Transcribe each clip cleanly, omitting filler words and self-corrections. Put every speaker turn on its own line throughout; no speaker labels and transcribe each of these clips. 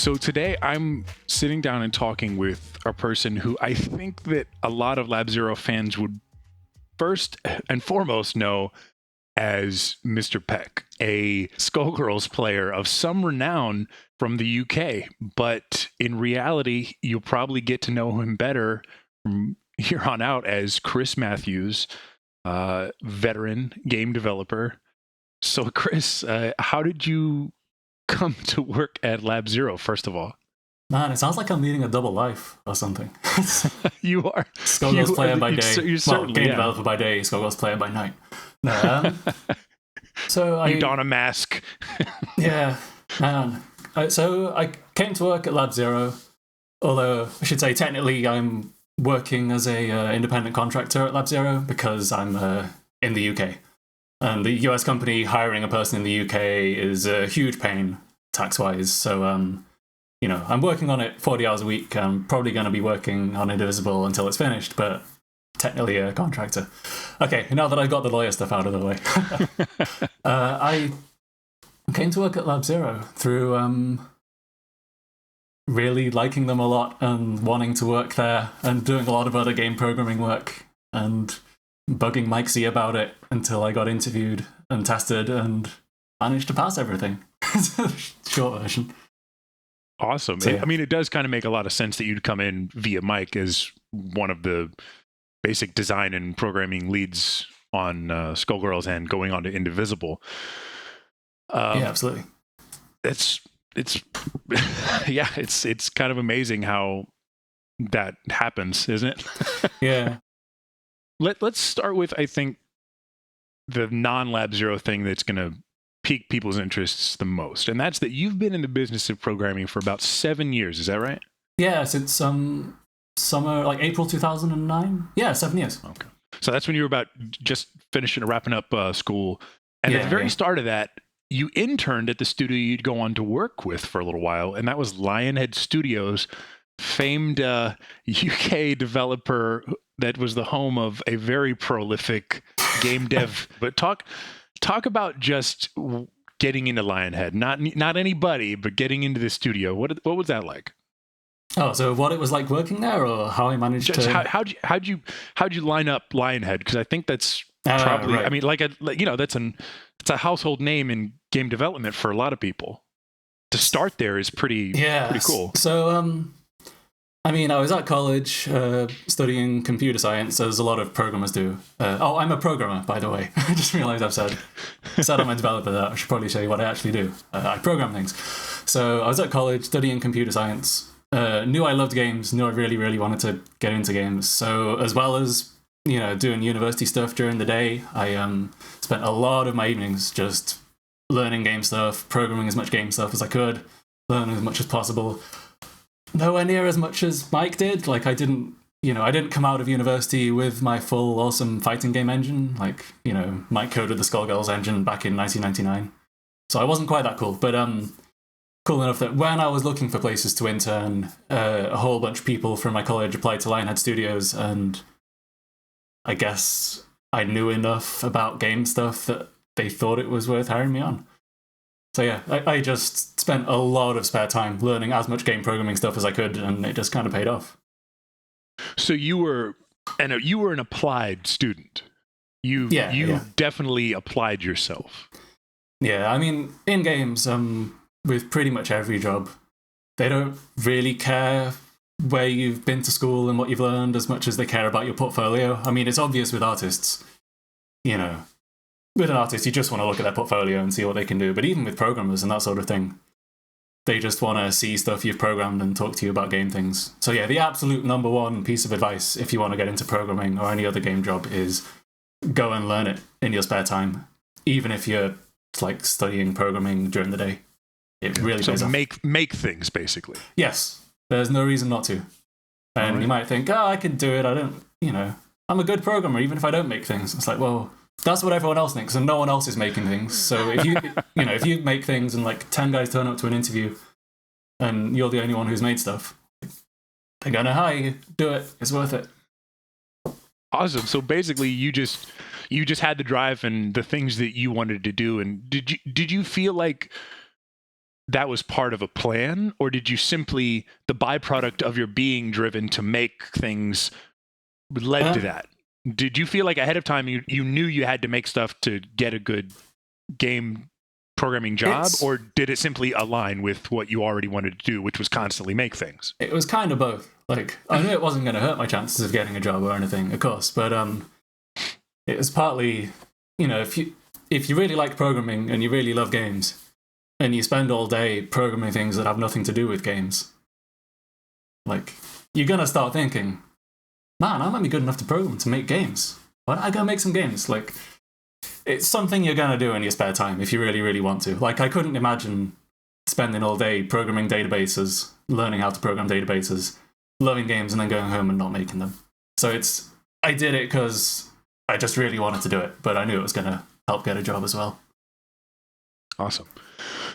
So today I'm sitting down and talking with a person who I think that a lot of Lab Zero fans would first and foremost know as Mr. Peck, a Skullgirls player of some renown from the UK. But in reality, you'll probably get to know him better from here on out as Chris Matthews, veteran game developer. So Chris, how did you come to work at Lab Zero, first of all?
Man, it sounds like I'm leading a double life or something.
You are.
Skullgirls player by day. Game
yeah.
developer by day, Skullgirls player by night. No, so
you don a mask.
Yeah, man. So I came to work at Lab Zero, although I should say technically I'm working as a independent contractor at Lab Zero because I'm in the UK. And the US company hiring a person in the UK is a huge pain tax-wise. So, I'm working on it 40 hours a week. I'm probably going to be working on Indivisible until it's finished, but technically a contractor. Okay, now that I've got the lawyer stuff out of the way. I came to work at Lab Zero through really liking them a lot and wanting to work there and doing a lot of other game programming work and bugging Mike Z about it until I got interviewed and tested and managed to pass everything. Short version.
Awesome.
So, yeah.
I mean, it does kind of make a lot of sense that you'd come in via Mike as one of the basic design and programming leads on Skullgirls and going on to Indivisible.
Yeah, absolutely.
It's yeah, it's kind of amazing how that happens, isn't it?
Yeah.
Let's start with, I think, the non-Lab Zero thing that's going to pique people's interests the most, and that's that you've been in the business of programming for about 7 years. Is that right?
Yeah, since summer, like April 2009. Yeah, 7 years.
Okay. So that's when you were about just wrapping up school. And at the very start of that, you interned at the studio you'd go on to work with for a little while, and that was Lionhead Studios, famed UK developer that was the home of a very prolific game dev. But talk about just getting into Lionhead. Not anybody, but getting into the studio. What was that like?
Oh, so what it was like working there, or how I managed
just
to?
How'd you line up Lionhead? Because I think that's probably. Right. I mean, that's a household name in game development for a lot of people. To start there is pretty cool.
So I mean, I was at college studying computer science, as a lot of programmers do. I'm a programmer, by the way. I just realized I've said I'm a developer there. I should probably show you what I actually do. I program things. So I was at college studying computer science. Knew I loved games, knew I really, really wanted to get into games. So as well as, doing university stuff during the day, I spent a lot of my evenings just learning game stuff, programming as much game stuff as I could, learning as much as possible. Nowhere near as much as Mike did. Like, I didn't come out of university with my full awesome fighting game engine. Like, Mike coded the Skullgirls engine back in 1999. So I wasn't quite that cool, but cool enough that when I was looking for places to intern, a whole bunch of people from my college applied to Lionhead Studios, and I guess I knew enough about game stuff that they thought it was worth hiring me on. So yeah, I just spent a lot of spare time learning as much game programming stuff as I could, and it just kind of paid off.
So you were an applied student. You definitely applied yourself.
Yeah, I mean, in games, with pretty much every job, they don't really care where you've been to school and what you've learned as much as they care about your portfolio. I mean, it's obvious with artists, with an artist, you just want to look at their portfolio and see what they can do. But even with programmers and that sort of thing, they just want to see stuff you've programmed and talk to you about game things. So yeah, the absolute number one piece of advice if you want to get into programming or any other game job is go and learn it in your spare time, even if you're like studying programming during the day. It really pays off.
Make things, basically.
Yes, there's no reason not to. And you might think, I can do it. I don't, I'm a good programmer even if I don't make things. It's like, well, that's what everyone else thinks, and no one else is making things. So if you, if you make things and like 10 guys turn up to an interview, and you're the only one who's made stuff, they're gonna hire you. Do it. It's worth it.
Awesome. So basically, you just had the drive and the things that you wanted to do. And did you feel like that was part of a plan, or did you simply, the byproduct of your being driven to make things led to that? Did you feel like ahead of time you knew you had to make stuff to get a good game programming job, or did it simply align with what you already wanted to do, which was constantly make things?
It was kind of both. Like, I knew it wasn't going to hurt my chances of getting a job or anything, of course, but it was partly, if you really like programming and you really love games, and you spend all day programming things that have nothing to do with games, like, you're going to start thinking, man, I might be good enough to program to make games. Why don't I go make some games? Like, it's something you're going to do in your spare time if you really, really want to. Like, I couldn't imagine spending all day programming databases, learning how to program databases, loving games, and then going home and not making them. So I did it because I just really wanted to do it, but I knew it was going to help get a job as well.
Awesome.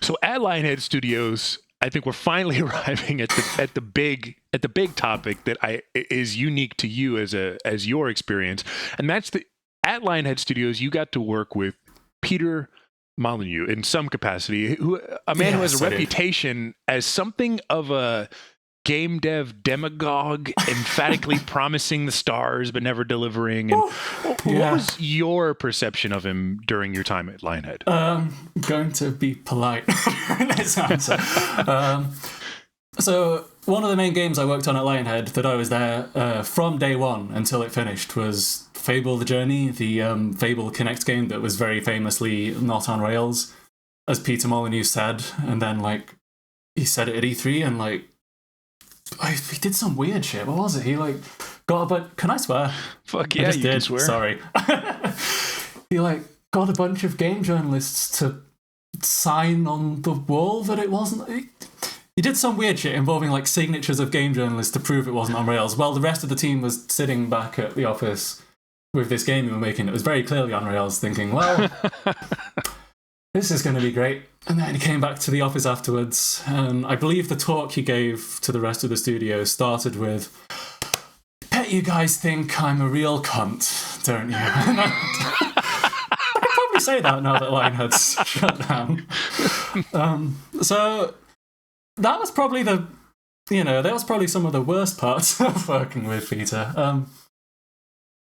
So at Lionhead Studios, I think we're finally arriving at the big topic that is unique to you as your experience, and that's at Lionhead Studios you got to work with Peter Molyneux in some capacity, a man who has a reputation as something of a game dev demagogue, emphatically promising the stars but never delivering. And what was your perception of him during your time at Lionhead?
Going to be polite in this answer. So one of the main games I worked on at Lionhead that I was there from day one until it finished was Fable The Journey, the Fable Connect game that was very famously not on Rails, as Peter Molyneux said. And then, like, he said it at E3, and, like, he did some weird shit. What was it? He, like, got a bunch... Can I swear?
Fuck yeah, you can swear.
Sorry. He, like, got a bunch of game journalists to sign on the wall that it wasn't... He did some weird shit involving, like, signatures of game journalists to prove it wasn't on Rails. While the rest of the team was sitting back at the office with this game we were making, it was very clearly on Rails, thinking, well, this is going to be great. And then he came back to the office afterwards, and I believe the talk he gave to the rest of the studio started with, bet you guys think I'm a real cunt, don't you? I could probably say that now that Lionhead's shut down. So that was probably that was probably some of the worst parts of working with Peter.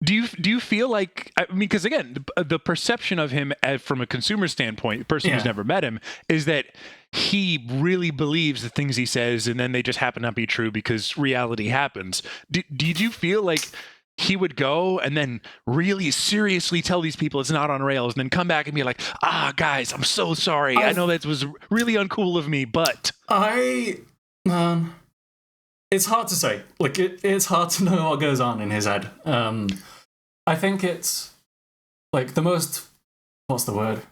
Do you feel like, I mean, because again, the perception of him from a consumer standpoint, the person who's never met him, is that he really believes the things he says, and then they just happen not to be true because reality happens. Did you feel like he would go and then really seriously tell these people it's not on Rails, and then come back and be like, guys, I'm so sorry. I know that was really uncool of me, but...
It's hard to say. Like, it's hard to know what goes on in his head. I think it's, like, the most... What's the word?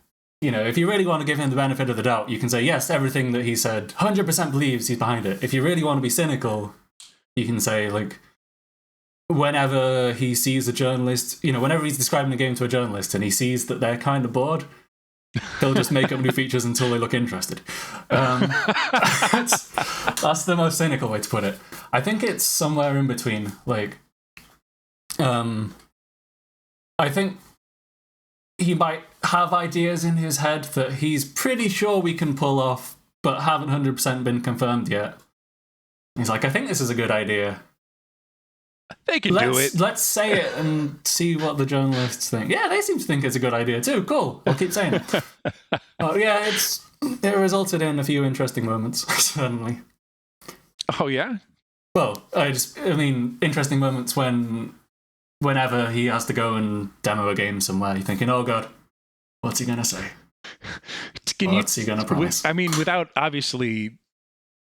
If you really want to give him the benefit of the doubt, you can say, yes, everything that he said, 100% believes he's behind it. If you really want to be cynical, you can say, like, whenever he sees a journalist, whenever he's describing a game to a journalist and he sees that they're kind of bored, he'll just make up new features until they look interested. That's the most cynical way to put it. I think it's somewhere in between. Like, I think he might have ideas in his head that he's pretty sure we can pull off, but haven't 100% been confirmed yet. He's like, I think this is a good idea.
They can do it.
Let's say it and see what the journalists think. Yeah, they seem to think it's a good idea too. Cool. I'll keep saying it. Yeah, it resulted in a few interesting moments, certainly.
Oh, yeah?
Well, interesting moments whenever he has to go and demo a game somewhere, you're thinking, oh god, what's he going to say? What's he going to promise?
Without obviously,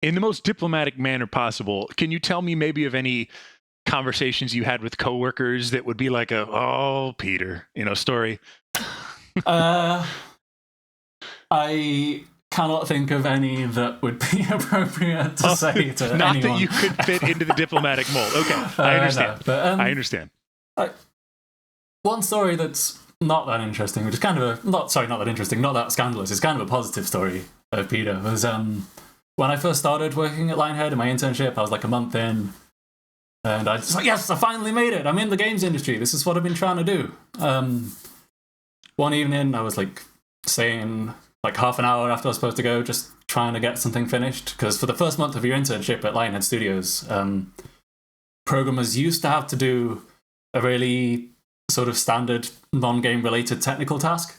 in the most diplomatic manner possible, can you tell me maybe of any conversations you had with coworkers that would be like Peter, story?
I cannot think of any that would be appropriate to say to
not
anyone.
That you could fit into the diplomatic mold. Okay, I understand.
No, but,
I understand.
One story that's not that interesting, which is kind of not that interesting, not that scandalous, it's kind of a positive story of Peter, was when I first started working at Lionhead in my internship, I was like a month in, and I was like, yes, I finally made it. I'm in the games industry. This is what I've been trying to do. One evening, I was like saying like half an hour after I was supposed to go, just trying to get something finished. Because for the first month of your internship at Lionhead Studios, programmers used to have to do a really sort of standard non-game related technical task,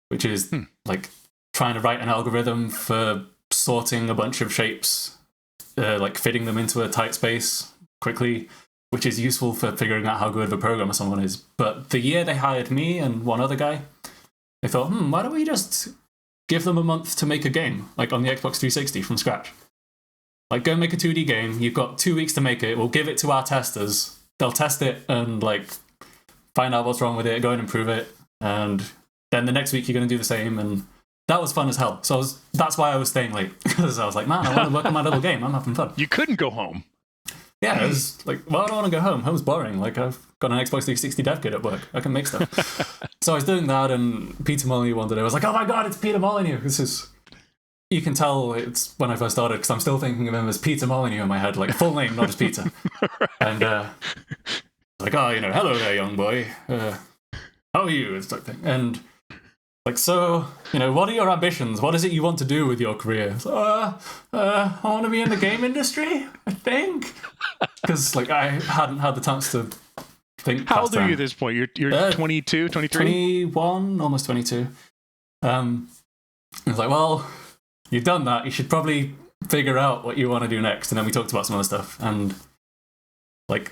which is like trying to write an algorithm for sorting a bunch of shapes, like fitting them into a tight space quickly, which is useful for figuring out how good of a programmer someone is. But the year they hired me and one other guy, they thought, why don't we just give them a month to make a game, like on the Xbox 360 from scratch? Like, go make a 2D game. You've got 2 weeks to make it. We'll give it to our testers. They'll test it and like find out what's wrong with it, go and improve it. And then the next week you're going to do the same. And that was fun as hell. So that's why I was staying late. Because I was like, man, I want to work on my little game. I'm having fun.
You couldn't go home.
Yeah, it was like, well, I don't want to go home. Home's boring. Like, I've got an Xbox 360 dev kit at work. I can make stuff. So I was doing that, and Peter Molyneux one day. I was like, oh my god, it's Peter Molyneux. This is... You can tell it's when I first started, because I'm still thinking of him as Peter Molyneux in my head, like full name, not just Peter. Right. And like, oh, hello there, young boy. How are you? It's like thing. And like, so, what are your ambitions? What is it you want to do with your career? So, I want to be in the game industry, I think. Because like I hadn't had the chance to think.
How old are you at this point? You're 22, 23?
21, almost 22. I was like, well, you've done that. You should probably figure out what you want to do next. And then we talked about some other stuff. And like,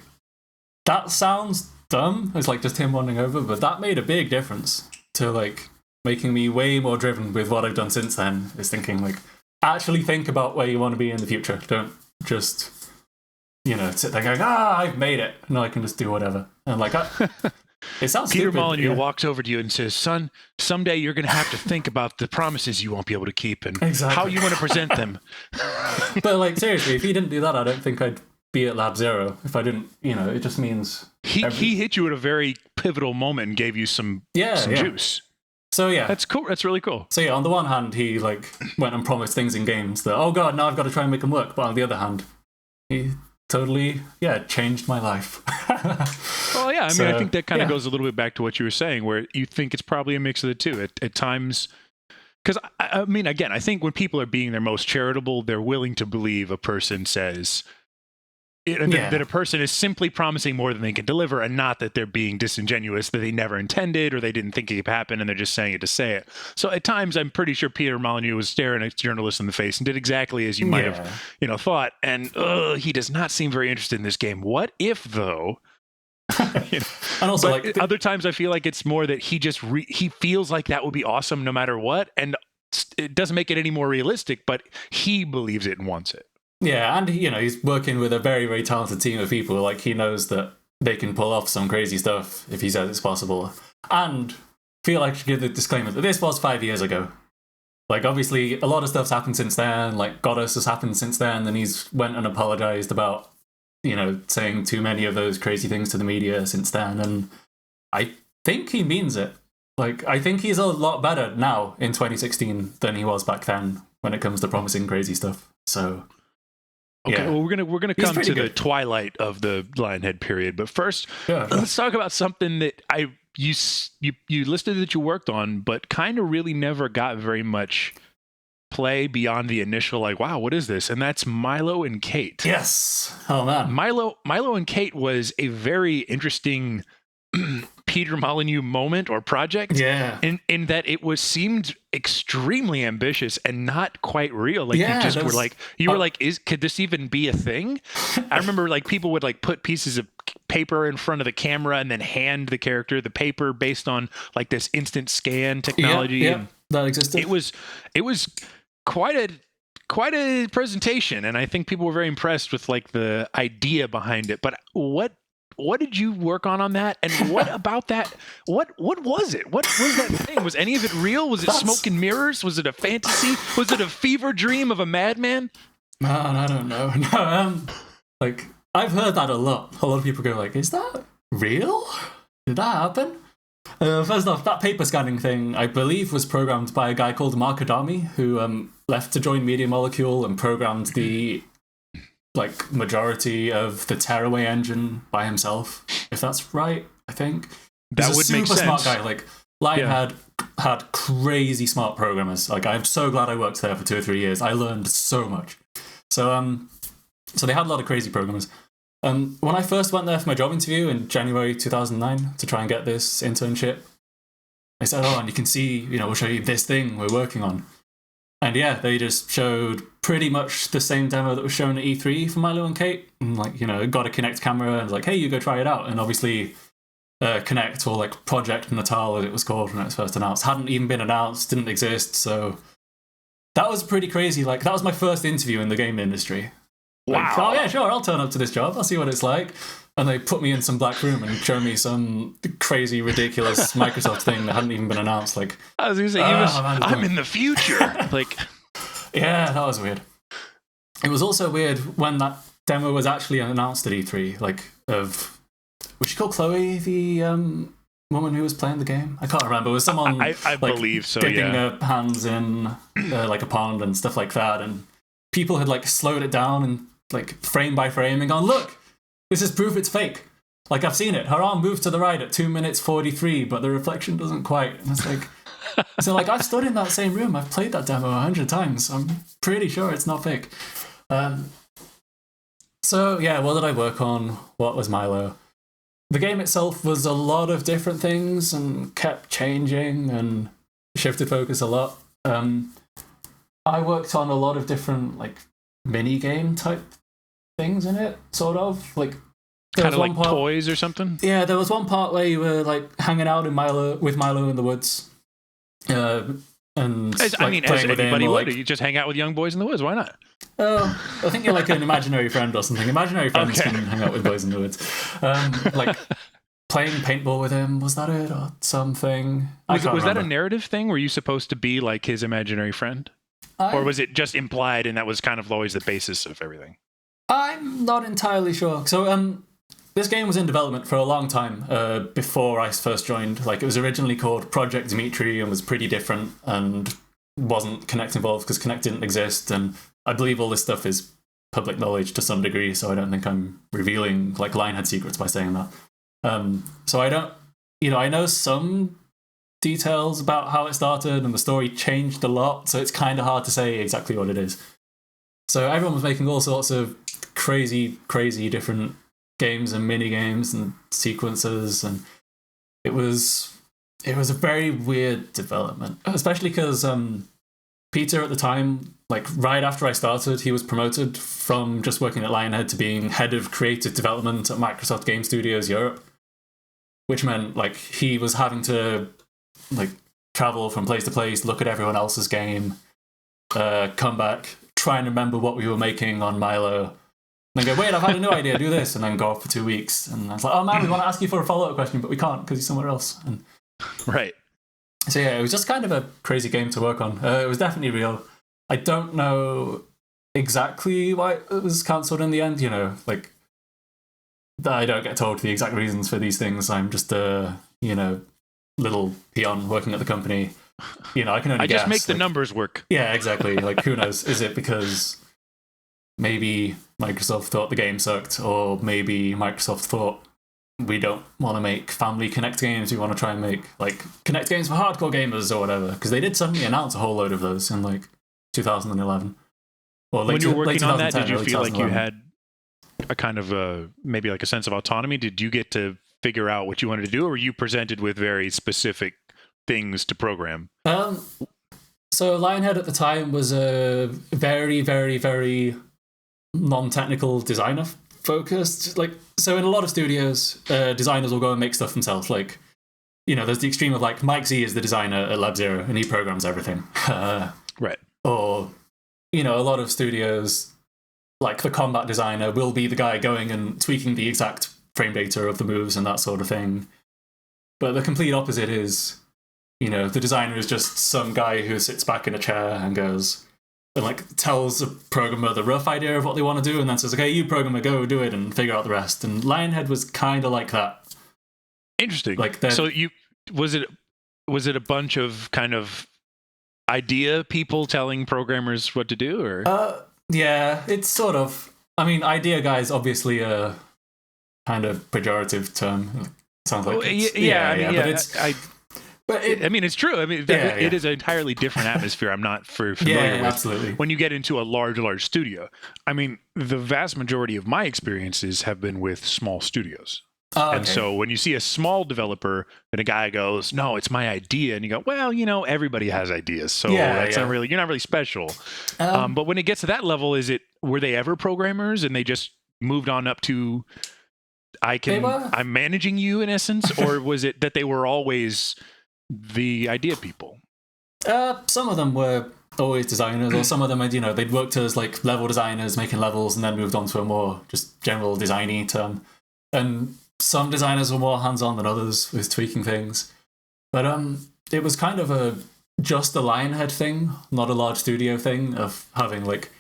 that sounds dumb. It's like just him wandering over, but that made a big difference to like making me way more driven with what I've done since then. Is thinking like, actually think about where you want to be in the future. Don't just, sit there going, I've made it. No, I can just do whatever. And like, it sounds
Peter
stupid.
Molyneux walks over to you and says, son, someday you're going to have to think about the promises you won't be able to keep and how you want to present them.
But like, seriously, if he didn't do that, I don't think I'd be at Lab Zero. If I didn't, it just means...
He hit you at a very pivotal moment and gave you some juice.
So yeah.
That's cool. That's really cool.
So yeah, on the one hand, he like went and promised things in games that, oh god, now I've got to try and make them work. But on the other hand, he totally, changed my life.
Well, yeah, I mean, I think that kind of goes a little bit back to what you were saying, where you think it's probably a mix of the two. At times, because I mean, again, I think when people are being their most charitable, they're willing to believe a person says that a person is simply promising more than they can deliver, and not that they're being disingenuous, that they never intended or they didn't think it could happen and they're just saying it to say it. So at times, I'm pretty sure Peter Molyneux was staring a journalist in the face and did exactly as you might have, thought. And he does not seem very interested in this game. What if, though? And also, like other times, I feel like it's more that he just he feels like that would be awesome no matter what, and it doesn't make it any more realistic. But he believes it and wants it.
Yeah, and he's working with a very, very talented team of people. Like, he knows that they can pull off some crazy stuff if he says it's possible. And I feel like I should give the disclaimer that this was 5 years ago. Like, obviously, a lot of stuff's happened since then. Like, Goddess has happened since then, and he's went and apologized about, saying too many of those crazy things to the media since then. And I think he means it. Like, I think he's a lot better now in 2016 than he was back then when it comes to promising crazy stuff. So...
Okay, well, we're gonna come to the twilight of the Lionhead period, but first, let's talk about something that you listed that you worked on, but kind of really never got very much play beyond the initial like, wow, what is this? And that's Milo and Kate.
Yes. Oh man,
Milo and Kate was a very interesting Peter Molyneux moment or project.
Yeah.
In that it seemed extremely ambitious and not quite real. Like you just were like, could this even be a thing? I remember like people would like put pieces of paper in front of the camera and then hand the character the paper based on like this instant scan technology.
Yeah, that existed.
It was quite a presentation, and I think people were very impressed with like the idea behind it. But what did you work on that? And what about that? What was it? What was that thing? Was any of it real? Was it smoke and mirrors? Was it a fantasy? Was it a fever dream of a madman?
Man, I don't know. No, like I've heard that a lot. A lot of people go like, "Is that real? Did that happen?" First off, that paper scanning thing, I believe, was programmed by a guy called Mark Adami, who left to join Media Molecule and programmed the like majority of the Tearaway engine by himself, if that's right. I think
that would make sense.
Super smart guy. Like Lionhead had crazy smart programmers. Like, I'm so glad I worked there for 2 or 3 years. I learned so much. So they had a lot of crazy programmers. When I first went there for my job interview in January 2009 to try and get this internship, they said, "Oh, and you can see, we'll show you this thing we're working on." And yeah, they just showed pretty much the same demo that was shown at E3 for Milo and Kate. And got a Kinect camera and was like, "Hey, you go try it out." And obviously, Kinect, or like Project Natal as it was called when it was first announced, hadn't even been announced, didn't exist. So that was pretty crazy. Like, that was my first interview in the game industry. Like,
wow.
Oh yeah, sure, I'll turn up to this job. I'll see what it's like. And they put me in some black room and showed me some crazy, ridiculous Microsoft thing that hadn't even been announced. Like,
I was going to say, I'm in the future. Like,
yeah, that was weird. It was also weird when that demo was actually announced at E3. Like, was she called Chloe, the woman who was playing the game? I can't remember. It was someone
I believe so.
Dipping her hands in like a pond and stuff like that, and people had like slowed it down and like frame by frame and gone, "Look, this is proof it's fake. Like, I've seen it. Her arm moved to the right at 2 minutes 43, but the reflection doesn't quite." And it's like, so like, I've stood in that same room. I've played that demo 100 times. I'm pretty sure it's not fake. So yeah, what did I work on? What was Milo? The game itself was a lot of different things and kept changing and shifted focus a lot. I worked on a lot of different like mini game type things in it, sort of like
kind of like toys or something.
Yeah, there was one part where you were like hanging out with Milo in the woods, and
as anybody would, you just hang out with young boys in the woods. Why not?
I think you're like an imaginary friend or something. Imaginary friends can hang out with boys in the woods. Like playing paintball with him, was that it, or something?
Was that a narrative thing? Were you supposed to be like his imaginary friend? Or was it just implied and that was kind of always the basis of everything?
I'm not entirely sure. So this game was in development for a long time before I first joined. Like, it was originally called Project Dimitri and was pretty different and wasn't Kinect involved because Kinect didn't exist. And I believe all this stuff is public knowledge to some degree, so I don't think I'm revealing like Lionhead secrets by saying that. So I don't, I know some details about how it started, and the story changed a lot, so it's kind of hard to say exactly what it is. So everyone was making all sorts of crazy different games and mini games and sequences, and it was a very weird development, especially because Peter at the time, like right after I started, he was promoted from just working at Lionhead to being head of creative development at Microsoft Game Studios Europe, which meant like he was having to like travel from place to place, look at everyone else's game, come back, try and remember what we were making on Milo, and then go, "Wait, I've had a new idea, do this," and then go off for 2 weeks. And I was like, "Oh man, we want to ask you for a follow-up question, but we can't because he's somewhere else." And
right.
So yeah, it was just kind of a crazy game to work on. It was definitely real. I don't know exactly why it was cancelled in the end, like I don't get told the exact reasons for these things. I'm just a, little peon working at the company. I can only guess.
Just make the numbers work.
Yeah, exactly. Like, who knows? Is it because maybe Microsoft thought the game sucked, or maybe Microsoft thought we don't want to make family Kinect games, we want to try and make like Kinect games for hardcore gamers or whatever, because they did suddenly announce a whole load of those in like 2011. Or
when you were working on that, did you feel like you had a kind of maybe like a sense of autonomy? Did you get to figure out what you wanted to do, or were you presented with very specific things to program?
So Lionhead at the time was a very, very, very non-technical designer focused. Like, so in a lot of studios, designers will go and make stuff themselves. Like, there's the extreme of like Mike Z is the designer at Lab Zero and he programs everything.
Right.
Or, a lot of studios, like the combat designer will be the guy going and tweaking the exact frame data of the moves and that sort of thing. But the complete opposite is, the designer is just some guy who sits back in a chair and goes and like tells a programmer the rough idea of what they want to do, and then says, "Okay, you programmer, go do it and figure out the rest." And Lionhead was kind of like that.
Interesting.
Like,
so was it a bunch of kind of idea people telling programmers what to do, or?
Yeah, it's sort of. I mean, idea guy is obviously a kind of pejorative term. It sounds like
but it's
But
I mean, it's true. I mean, it is an entirely different atmosphere. I'm not familiar with
absolutely.
when you get into a large studio. I mean, the vast majority of my experiences have been with small studios.
Oh, okay.
And so when you see a small developer and a guy goes, "No, it's my idea," and you go, "Well, everybody has ideas, so that's not really, you're not really special." But when it gets to that level, were they ever programmers and they just moved on up to I'm managing you in essence, or was it that they were always the idea people?
Some of them were always designers, or some of them, they'd worked as like level designers making levels and then moved on to a more just general designy term. And some designers were more hands-on than others with tweaking things. But it was kind of just a Lionhead thing, not a large studio thing, of having like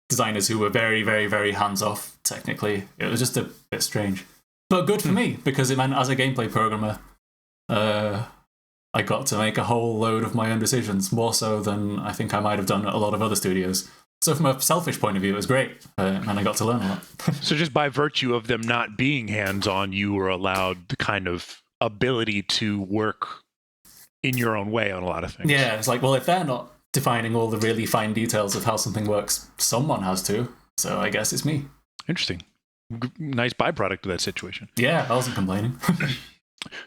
designers who were very, very, very hands-off technically. It was just a bit strange. But good for me, because it meant as a gameplay programmer, I got to make a whole load of my own decisions, more so than I think I might have done at a lot of other studios. So from a selfish point of view, it was great, and I got to learn a lot.
So just by virtue of them not being hands-on, you were allowed the kind of ability to work in your own way on a lot of things.
Yeah, it's like, well, if they're not defining all the really fine details of how something works, someone has to, so I guess it's me.
Interesting. Nice byproduct of that situation.
Yeah, I wasn't complaining.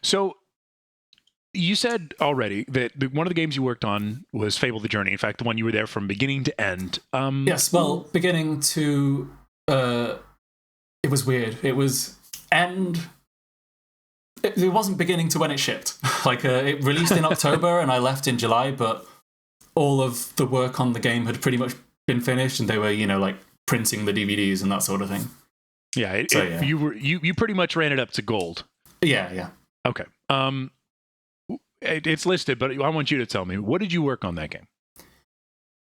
So you said already that one of the games you worked on was Fable The Journey. In fact, the one you were there from beginning to end.
Yes, well, beginning to... it was weird. It was end... It wasn't beginning to when it shipped. Like, it released in October and I left in July, but all of the work on the game had pretty much been finished and they were, like, printing the DVDs and that sort of thing.
Yeah, you pretty much ran it up to gold.
Yeah.
Okay. It's listed, but I want you to tell me, what did you work on that game?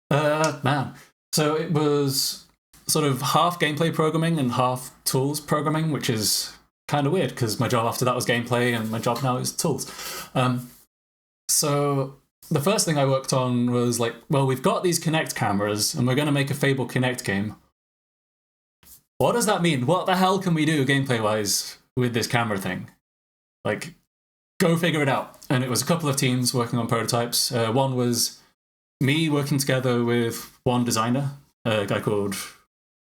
Man. So it was sort of half gameplay programming and half tools programming, which is kind of weird because my job after that was gameplay and my job now is tools. So the first thing I worked on was like, well, we've got these Kinect cameras and we're going to make a Fable Kinect game. What does that mean? What the hell can we do gameplay-wise with this camera thing? Like, go figure it out. And it was a couple of teams working on prototypes. One was me working together with one designer, a guy called...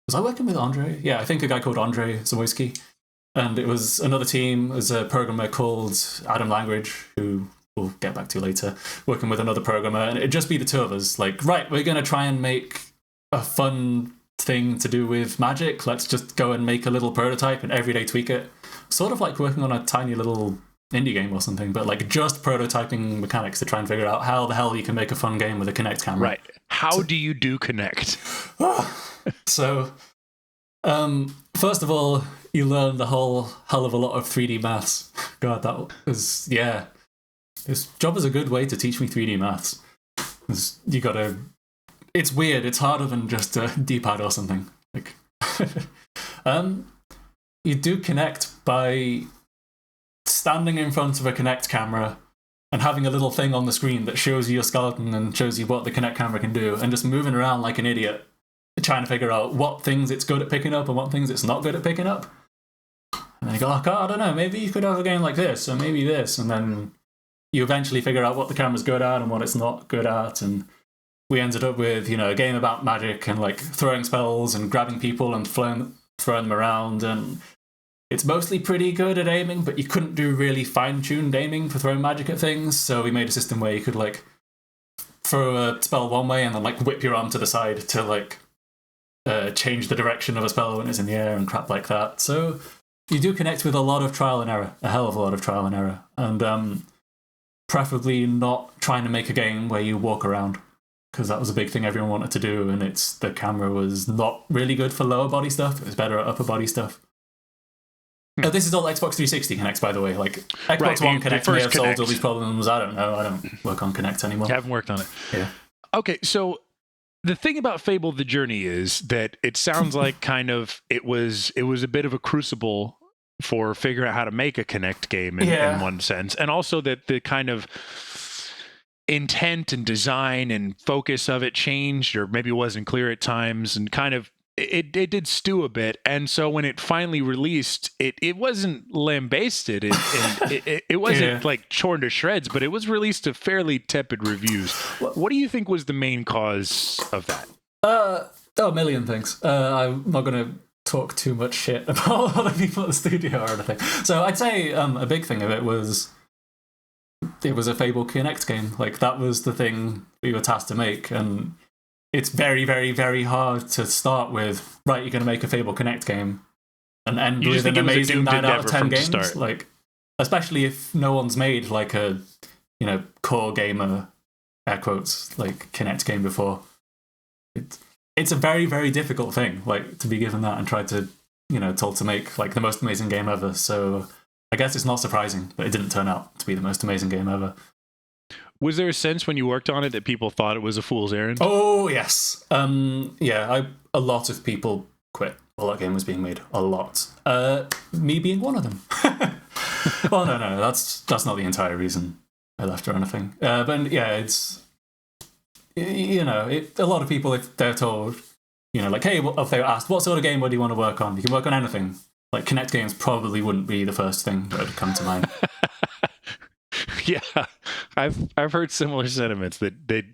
Was I working with Andre? Yeah, I think a guy called Andre Zamoyski. And it was another team, as a programmer called Adam Langridge, who we'll get back to later, working with another programmer. And it'd just be the two of us. Like, right, we're going to try and make a fun thing to do with magic. Let's just go and make a little prototype and every day tweak it. Sort of like working on a tiny little indie game or something, but like just prototyping mechanics to try and figure out how the hell you can make a fun game with a Kinect camera.
Right. How do you do Kinect?
So, first of all, you learn the whole hell of a lot of 3D maths. God, that was, yeah. This job is a good way to teach me 3D maths. You gotta... It's weird. It's harder than just a D-pad or something. Like, you do Kinect by standing in front of a Kinect camera and having a little thing on the screen that shows you your skeleton and shows you what the Kinect camera can do, and just moving around like an idiot, trying to figure out what things it's good at picking up and what things it's not good at picking up. And then you go, like, oh, I don't know, maybe you could have a game like this, or maybe this, and then you eventually figure out what the camera's good at and what it's not good at, and we ended up with, a game about magic and like throwing spells and grabbing people and throwing them around, and it's mostly pretty good at aiming, but you couldn't do really fine-tuned aiming for throwing magic at things, so we made a system where you could like throw a spell one way and then like whip your arm to the side to like change the direction of a spell when it's in the air and crap like that. So you do connect with a lot of trial and error, a hell of a lot of trial and error, and preferably not trying to make a game where you walk around, because that was a big thing everyone wanted to do, and the camera was not really good for lower body stuff. It was better at upper body stuff. This is all Xbox 360 Kinects, by the way. Like, Xbox One Kinect may have solved all these problems. I don't know. I don't work on Kinect anymore.
You haven't worked on it.
Yeah.
Okay, so the thing about Fable The Journey is that it sounds like kind of it was a bit of a crucible for figuring out how to make a Kinect game in one sense, and also that the kind of intent and design and focus of it changed, or maybe it wasn't clear at times, and kind of it did stew a bit, and so when it finally released, it wasn't lambasted, it wasn't like torn to shreds, but it was released to fairly tepid reviews. What do you think was the main cause of that?
A million things. I'm not going to talk too much shit about other people at the studio or anything. So I'd say a big thing of it was a Fable Connect game. Like, that was the thing we were tasked to make, and it's very, very, very hard to start with, right, you're going to make a Fable Connect game and end with an amazing 9 out of 10 games. Like, especially if no one's made like a, core gamer, air quotes, like Connect game before. It's a very, very difficult thing, like, to be given that and try to, told to make like the most amazing game ever. So I guess it's not surprising that it didn't turn out to be the most amazing game ever.
Was there a sense when you worked on it that people thought it was a fool's errand?
Oh, yes. A lot of people quit while that game was being made. A lot. Me being one of them. Well, no, that's not the entire reason I left or anything. But yeah, it's, a lot of people, if they're told, like, hey, if they were asked, what sort of game would you want to work on? You can work on anything. Like, Kinect games probably wouldn't be the first thing that would come to mind.
Yeah, I've heard similar sentiments that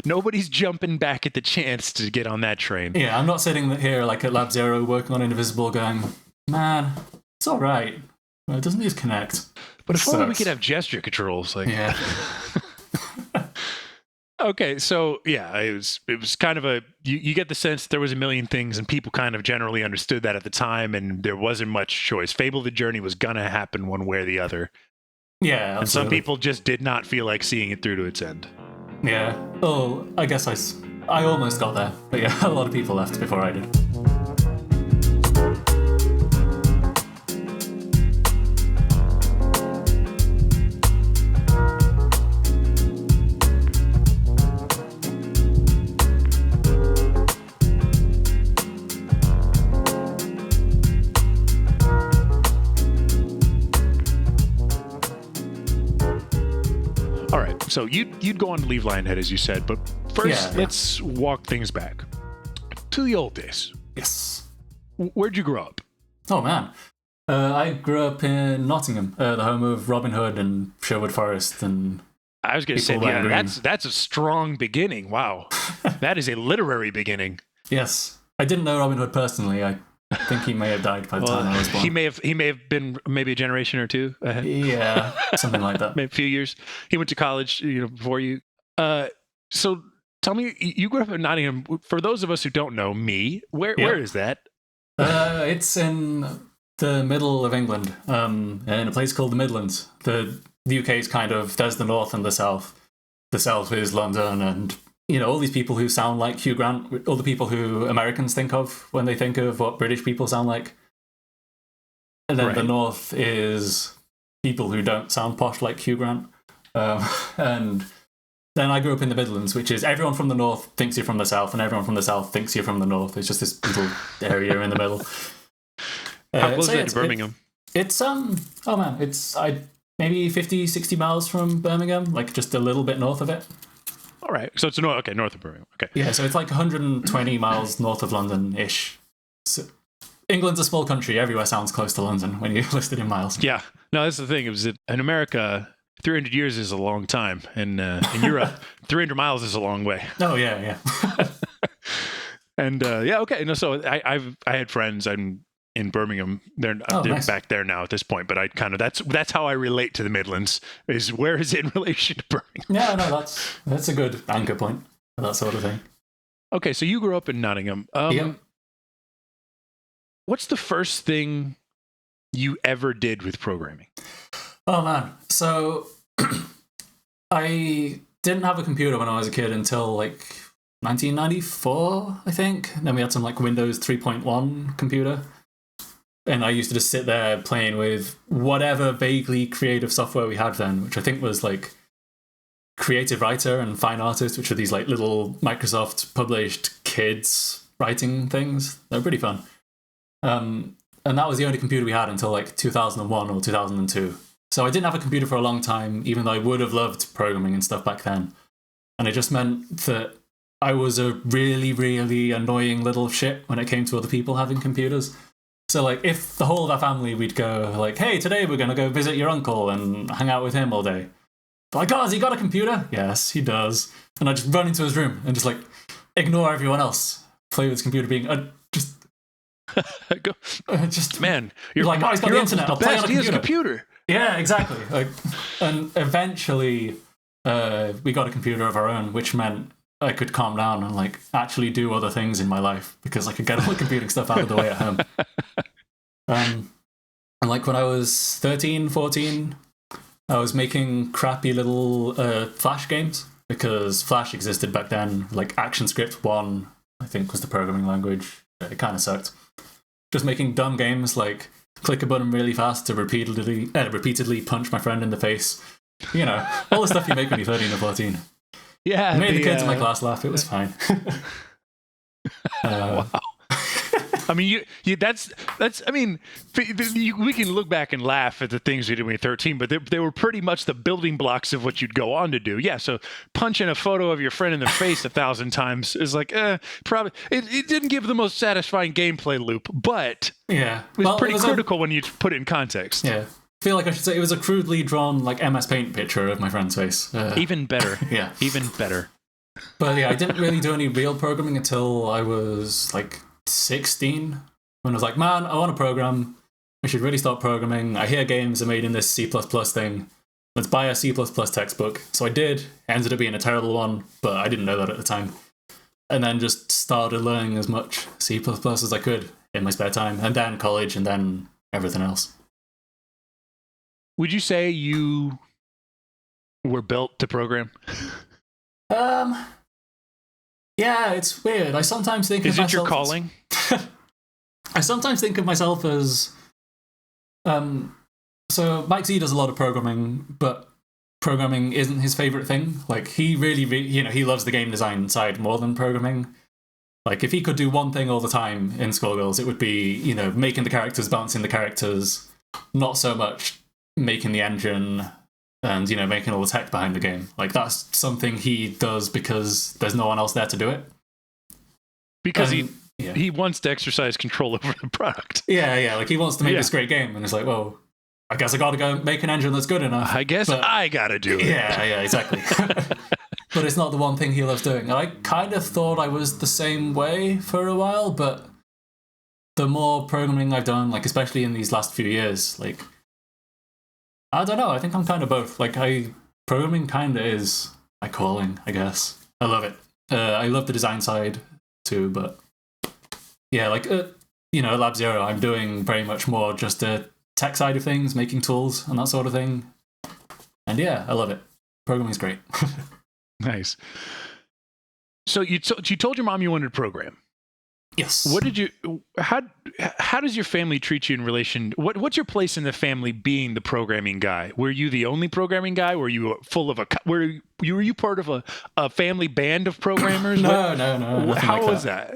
nobody's jumping back at the chance to get on that train.
Yeah, I'm not sitting here like at Lab Zero working on Invisible going, man, it's all right. Well, it doesn't use Kinect.
But if only we could have gesture controls. Like,
yeah.
Okay, so yeah, it was kind of a you get the sense that there was a million things, and people kind of generally understood that at the time, and there wasn't much choice. Fable the Journey was gonna happen one way or the other.
Yeah, absolutely.
And some people just did not feel like seeing it through to its end.
Yeah. Oh, I guess I almost got there. But yeah, a lot of people left before I did.
So you'd go on to leave Lionhead, as you said, but first let's walk things back to the old days.
Yes.
Where'd you grow up?
Oh man, I grew up in Nottingham, the home of Robin Hood and Sherwood Forest, and
I was going to say, yeah, that's a strong beginning. Wow, that is a literary beginning.
Yes, I didn't know Robin Hood personally. I think he may have died by the time I was born.
He may have been maybe a generation or two ahead.
Yeah, something like that.
Maybe a few years. He went to college, before you. So tell me, you grew up in Nottingham. For those of us who don't know, where is that?
It's in the middle of England, in a place called the Midlands. The UK is there's the north and the south. The south is London and all these people who sound like Hugh Grant, all the people who Americans think of when they think of what British people sound like. And then the north is people who don't sound posh like Hugh Grant. And then I grew up in the Midlands, which is everyone from the north thinks you're from the south, and everyone from the south thinks you're from the north. It's just this little area in the middle.
How close is it to Birmingham?
It's maybe 50, 60 miles from Birmingham, like just a little bit north of it.
All right, so it's north of Birmingham. Okay.
Yeah, so it's like 120 miles north of London-ish. So England's a small country. Everywhere sounds close to London when you list it in miles.
Yeah. No, that's the thing. It was in America, 300 years is a long time. And in Europe, 300 miles is a long way.
Oh, yeah.
And okay. No, so I had friends in Birmingham. They're
nice.
Back there now at this point, but I kind of that's how I relate to the Midlands. Is where is it in relation to Birmingham?
Yeah, no, that's a good anchor point for that sort of thing.
Okay, so you grew up in Nottingham. What's the first thing you ever did with programming?
Oh man, so I didn't have a computer when I was a kid until like 1994, I think. And then we had some like Windows 3.1 computer. And I used to just sit there playing with whatever vaguely creative software we had then, which I think was like Creative Writer and Fine Artist, which were these like little Microsoft published kids writing things. They were pretty fun. And that was the only computer we had until like 2001 or 2002. So I didn't have a computer for a long time, even though I would have loved programming and stuff back then. And it just meant that I was a really, really annoying little shit when it came to other people having computers. So, like, if the whole of our family, we'd go, like, hey, today we're going to go visit your uncle and hang out with him all day. Like, oh, has he got a computer? Yes, he does. And I just run into his room and just, like, ignore everyone else. Play with his computer being... just
man,
you're like, oh, he's got the internet. I'll play on a
computer.
Yeah, exactly. Like, and eventually, we got a computer of our own, which meant I could calm down and like actually do other things in my life because I could get all the computing stuff out of the way at home. And like when I was 13, 14, I was making crappy little Flash games because Flash existed back then. Like ActionScript 1, I think, was the programming language. It kind of sucked. Just making dumb games like click a button really fast to repeatedly punch my friend in the face. You know, all the stuff you make when you're 13 or 14.
Yeah,
I made the kids in my class laugh. It was fine.
Wow. I mean, that's. I mean, we can look back and laugh at the things we did when we were 13, but they were pretty much the building blocks of what you'd go on to do. Yeah, so punching a photo of your friend in the face 1,000 times is like, probably it didn't give the most satisfying gameplay loop, but
yeah,
it was pretty critical when you put it in context.
Yeah. I feel like I should say it was a crudely drawn like MS Paint picture of my friend's face.
Even better.
Yeah.
Even better.
But yeah, I didn't really do any real programming until I was like 16. When I was like, man, I want to program. I should really start programming. I hear games are made in this C++ thing. Let's buy a C++ textbook. So I did. It ended up being a terrible one, but I didn't know that at the time. And then just started learning as much C++ as I could in my spare time. And then college and then everything else.
Would you say you were built to program?
Yeah, it's weird. I sometimes think
of myself... Is it your calling?
I sometimes think of myself as... So Mike Z does a lot of programming, but programming isn't his favorite thing. Like, he really, he loves the game design side more than programming. Like, if he could do one thing all the time in Skullgirls, it would be, making the characters, balancing the characters, not so much making the engine and making all the tech behind the game. Like, that's something he does because there's no one else there to do it,
because he wants to exercise control over the product.
Yeah, like he wants to make this great game, and it's like, well, I guess I gotta go make an engine that's good enough.
I guess I gotta do it.
Yeah, exactly. But it's not the one thing he loves doing. And I kind of thought I was the same way for a while, but the more programming I've done, like especially in these last few years, like, I don't know, I think I'm kind of both. Like, programming kind of is my calling, I guess. I love it. I love the design side too, but yeah, like, at Lab Zero, I'm doing very much more just the tech side of things, making tools and that sort of thing. And yeah, I love it. Programming's great.
Nice. So you told your mom you wanted to program.
Yes.
How does your family treat you in relation? What's your place in the family being the programming guy? Were you the only programming guy? Were you were you part of a family band of programmers?
No.
How was that?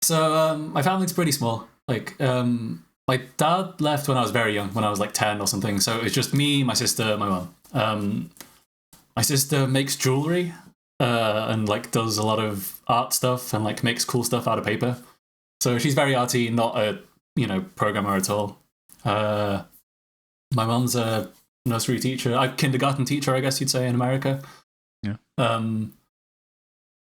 So my family's pretty small. Like my dad left when I was very young, when I was like 10 or something. So it's just me, my sister, my mum. My sister makes jewelry and like does a lot of art stuff and like makes cool stuff out of paper. So she's very arty, not a programmer at all. My mum's a nursery teacher, a kindergarten teacher, I guess you'd say in America.
Yeah.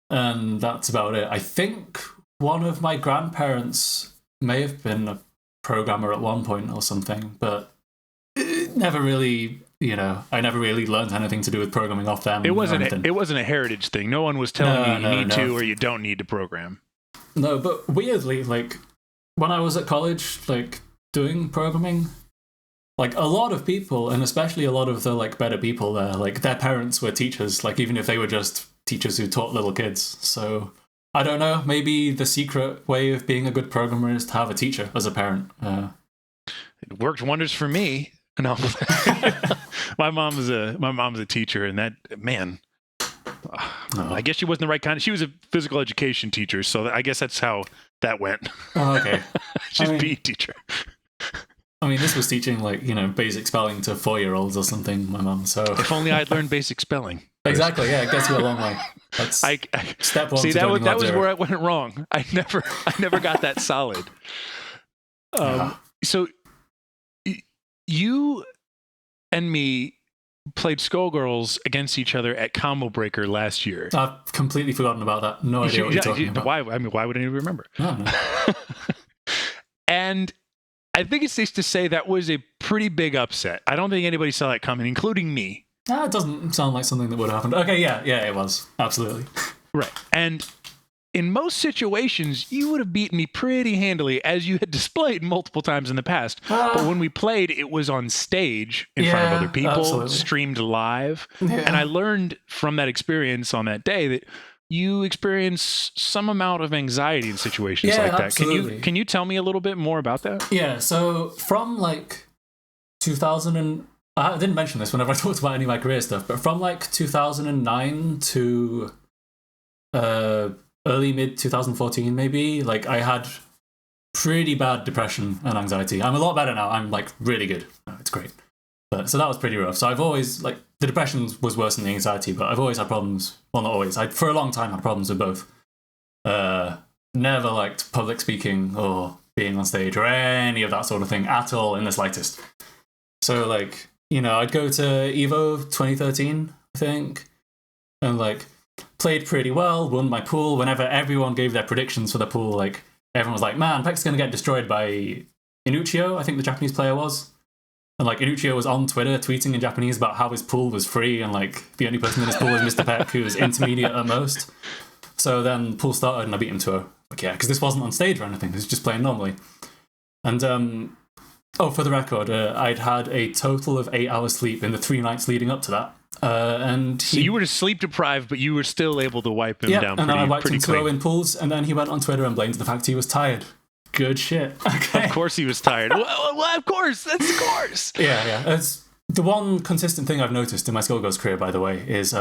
And that's about it. I think one of my grandparents may have been a programmer at one point or something, but never really. I never really learned anything to do with programming off them.
It wasn't a heritage thing. No one was telling you need to or you don't need to program.
No, but weirdly, like, when I was at college, like, doing programming, like, a lot of people, and especially a lot of the, like, better people there, like, their parents were teachers, like, even if they were just teachers who taught little kids. So, I don't know, maybe the secret way of being a good programmer is to have a teacher as a parent.
It worked wonders for me. No, my mom's a teacher, and that, man, I guess she wasn't the right kind. She was a physical education teacher, so I guess that's how that went.
Oh, okay.
She's a PE teacher.
I mean, this was teaching like basic spelling to 4-year-olds or something. My mom. So
if only I'd learned basic spelling.
Exactly. Yeah, it gets you a long way. That's step one.
See,
that
was where I went wrong. I never got that solid. So you and me played Skullgirls against each other at Combo Breaker last year.
I've completely forgotten about that. No idea what you're talking about.
Why? I mean, why would anyone remember?
No.
And I think it's safe to say that was a pretty big upset. I don't think anybody saw that coming, including me.
It doesn't sound like something that would have happened. Okay, yeah, it was. Absolutely.
Right. And in most situations, you would have beaten me pretty handily, as you had displayed multiple times in the past. But when we played, it was on stage in front of other people, streamed live. Yeah. And I learned from that experience on that day that you experience some amount of anxiety in situations like that.
Absolutely.
Can you tell me a little bit more about that?
Yeah, so from like 2000 and... I didn't mention this whenever I talked about any of my career stuff, but from like 2009 to early mid 2014 maybe, like I had pretty bad depression and anxiety. I'm a lot better now. I'm like really good. It's great. But so that was pretty rough. So I've always, like, the depression was worse than the anxiety, but I've always had problems. Well, not always. I for a long time had problems with both. Never liked public speaking or being on stage or any of that sort of thing at all in the slightest. So like, you know, I'd go to Evo 2013, I think, and like played pretty well, won my pool. Whenever everyone gave their predictions for the pool, like everyone was like, man, Peck's going to get destroyed by Inuccio, I think the Japanese player was. And like Inuccio was on Twitter tweeting in Japanese about how his pool was free and like the only person in his pool was Mr. Peck, who was intermediate at most. So then the pool started and I beat him to a, like, yeah, because this wasn't on stage or anything, this was just playing normally. And for the record, I'd had a total of 8 hours sleep in the 3 nights leading up to that. So
you were sleep deprived, but you were still able to wipe him down.
And then I wiped him
clean.
2-0 in pools, and then he went on Twitter and blamed the fact he was tired. Good shit. Okay.
Of course he was tired. well, of course. That's of course.
Yeah. It's the one consistent thing I've noticed in my Skullgirls career, by the way, is